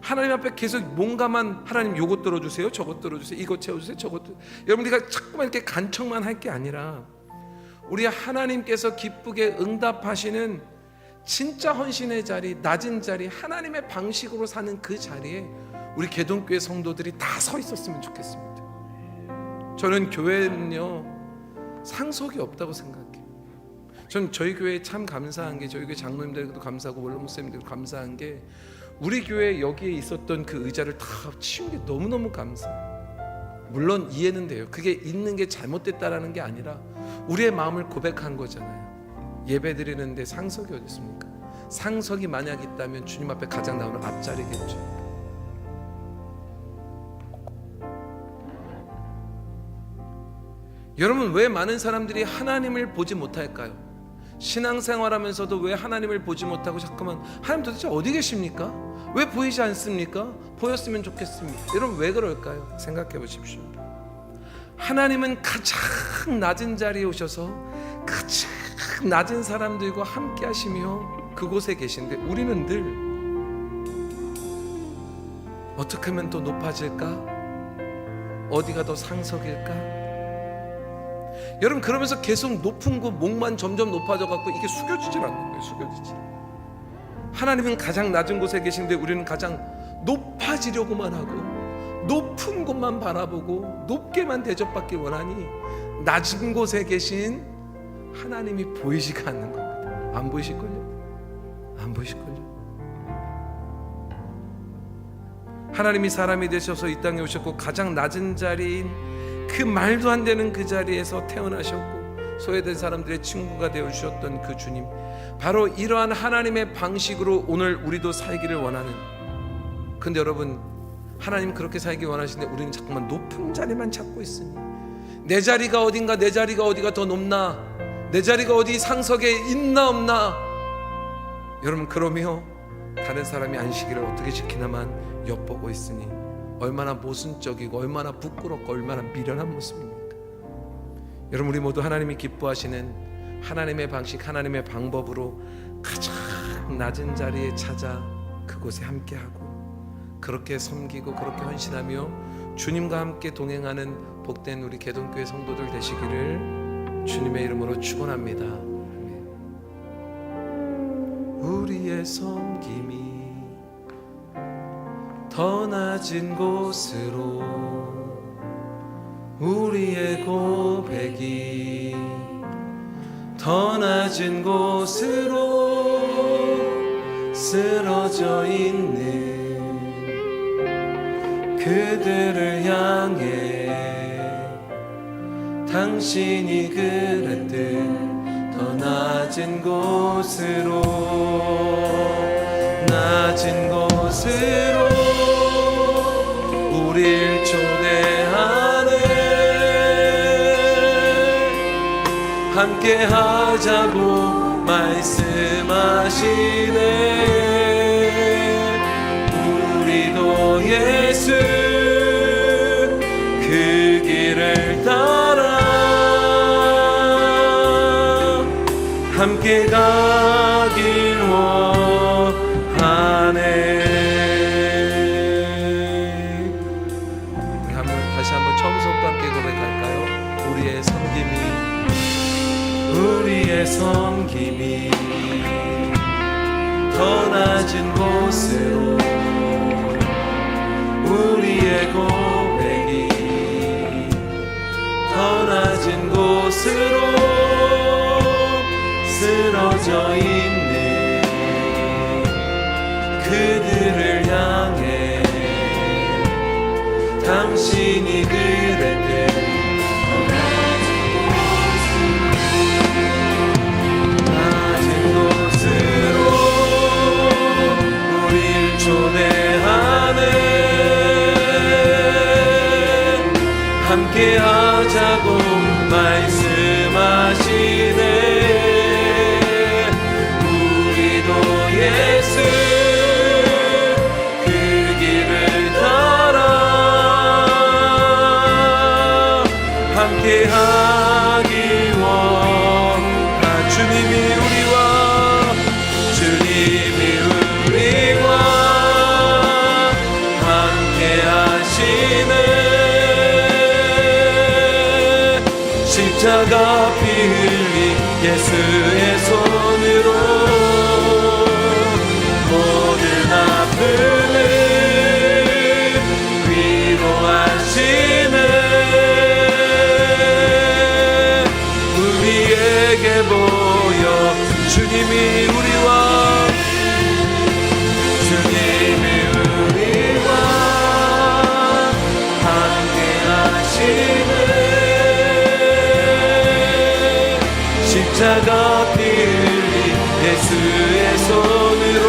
하나님 앞에 계속 뭔가만, 하나님 요것 들어주세요, 저것 들어주세요, 이것 채워주세요, 저것, 여러분, 우리가 자꾸만 이렇게 간청만 할 게 아니라 우리 하나님께서 기쁘게 응답하시는 진짜 헌신의 자리, 낮은 자리, 하나님의 방식으로 사는 그 자리에 우리 개동교회 성도들이 다 서 있었으면 좋겠습니다. 저는 교회는요 상속이 없다고 생각해요. 전 저희 교회에 참 감사한 게, 저희 교회 장로님들에게도 감사하고 원로 목사님들도 감사한 게, 우리 교회 여기에 있었던 그 의자를 다 치운 게 너무너무 감사해요. 물론 이해는 돼요. 그게 있는 게 잘못됐다라는 게 아니라 우리의 마음을 고백한 거잖아요. 예배 드리는데 상석이 어디 있습니까? 상석이 만약 있다면 주님 앞에 가장 나오는 앞자리겠죠. 여러분, 왜 많은 사람들이 하나님을 보지 못할까요? 신앙생활하면서도 왜 하나님을 보지 못하고 자꾸만 하나님 도대체 어디 계십니까? 왜 보이지 않습니까? 보였으면 좋겠습니다. 여러분, 왜 그럴까요? 생각해 보십시오. 하나님은 가장 낮은 자리에 오셔서 가장 낮은 사람들과 함께 하시며 그곳에 계신데, 우리는 늘 어떻게 하면 더 높아질까? 어디가 더 상석일까? 여러분, 그러면서 계속 높은 곳 목만 점점 높아져 갖고 이게 숙여지질 않는 거예요. 숙여지지. 하나님은 가장 낮은 곳에 계신데 우리는 가장 높아지려고만 하고 높은 곳만 바라보고 높게만 대접받길 원하니 낮은 곳에 계신 하나님이 보이지가 않는 겁니다. 안 보이실걸요? 안 보이실걸요? 하나님이 사람이 되셔서 이 땅에 오셨고 가장 낮은 자리인 그 말도 안 되는 그 자리에서 태어나셨고 소외된 사람들의 친구가 되어주셨던 그 주님, 바로 이러한 하나님의 방식으로 오늘 우리도 살기를 원하는. 근데 여러분, 하나님 그렇게 살기 원하시는데 우리는 자꾸만 높은 자리만 찾고 있으니, 내 자리가 어딘가, 내 자리가 어디가 더 높나, 내 자리가 어디 상석에 있나 없나. 여러분, 그러며 다른 사람이 안식일을 어떻게 지키나만 엿보고 있으니 얼마나 모순적이고 얼마나 부끄럽고 얼마나 미련한 모습입니까? 여러분, 우리 모두 하나님이 기뻐하시는 하나님의 방식, 하나님의 방법으로 가장 낮은 자리에 찾아 그곳에 함께하고 그렇게 섬기고 그렇게 헌신하며 주님과 함께 동행하는 복된 우리 개동교회 성도들 되시기를 주님의 이름으로 축원합니다. 우리의 섬김이 더 낮은 곳으로, 우리의 고백이 더 낮은 곳으로 쓰러져 있는 그들을 향해 당신이 그랬듯 더 낮은 곳으로, 낮은 곳으로 우릴 초대하네. 함께 하자고 말씀하시네. 우리도 예수 그 길을 따라 함께 가길 원하네. 다시 한번 처음부터 함께 고백할까요? 우리의 섬김이 더 낮은 곳으로, 우리의 고백이 더 낮은 곳으로 쓰러져 있는 그들을 향해 당신이 그랬듯 낮은 곳으로 우릴 초대하네. 함께 하자고 말씀하시네. 우리도 예수 그 길을 따라 함께 하길 원하. 주님이 우리와 함께 하시네. 십자가 피 흘린 예수의 손으로 모든 아픔을 위로하시네. 우리에게 보여 주님이 우리와 함께 하시네. 십자가 피 흘린 예수의 손으로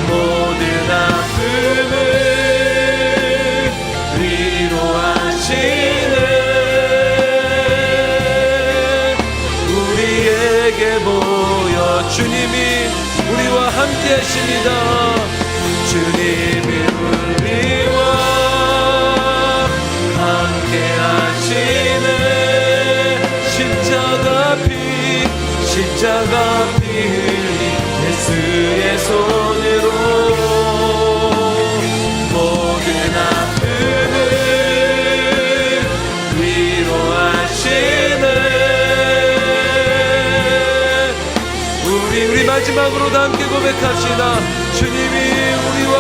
모든 아픔을 위로하시네. 계십니다. 주님이 우리와 함께 하시네. 십자가 피 흘린 예수의 손으로 모든 아픔을 위로하시네. 우리 마지막으로 다 함께 고백합시다. 주님이 우리와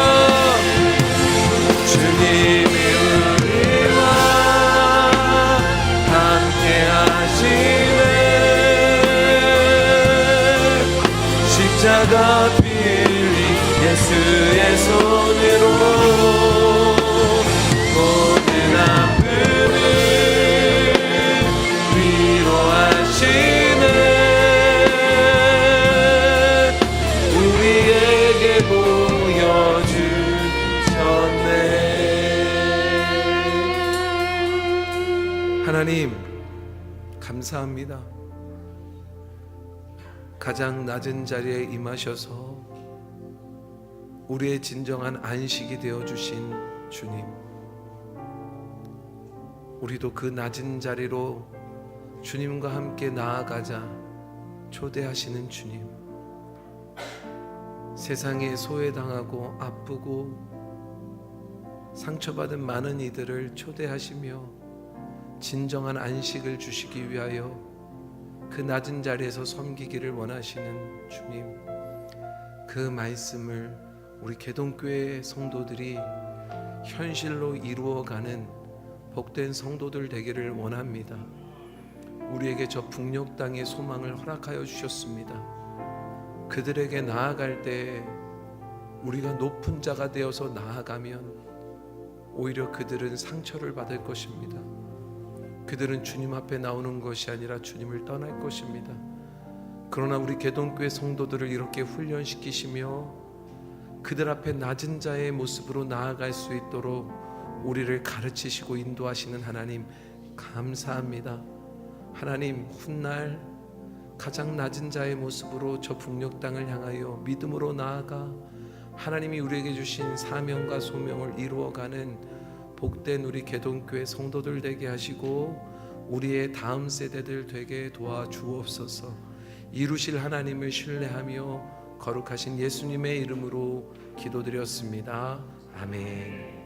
함께 하시네. 십자가 피 흘린 예수의 손으로 모든 아픔을 위로하시네. 우리에게 보여주셨네. 하나님 감사합니다. 가장 낮은 자리에 임하셔서 우리의 진정한 안식이 되어주신 주님, 우리도 그 낮은 자리로 주님과 함께 나아가자 초대하시는 주님, 세상에 소외당하고 아프고 상처받은 많은 이들을 초대하시며 진정한 안식을 주시기 위하여 그 낮은 자리에서 섬기기를 원하시는 주님, 그 말씀을 우리 개동교회 성도들이 현실로 이루어가는 복된 성도들 되기를 원합니다. 우리에게 저 북녘 땅의 소망을 허락하여 주셨습니다. 그들에게 나아갈 때 우리가 높은 자가 되어서 나아가면 오히려 그들은 상처를 받을 것입니다. 그들은 주님 앞에 나오는 것이 아니라 주님을 떠날 것입니다. 그러나 우리 개동교회 성도들을 이렇게 훈련시키시며 그들 앞에 낮은 자의 모습으로 나아갈 수 있도록 우리를 가르치시고 인도하시는 하나님 감사합니다. 하나님, 훗날 가장 낮은 자의 모습으로 저 북녘 땅을 향하여 믿음으로 나아가 하나님이 우리에게 주신 사명과 소명을 이루어가는 복된 우리 개동교회 성도들 되게 하시고 우리의 다음 세대들 되게 도와주옵소서. 이루실 하나님을 신뢰하며 거룩하신 예수님의 이름으로 기도드렸습니다. 아멘.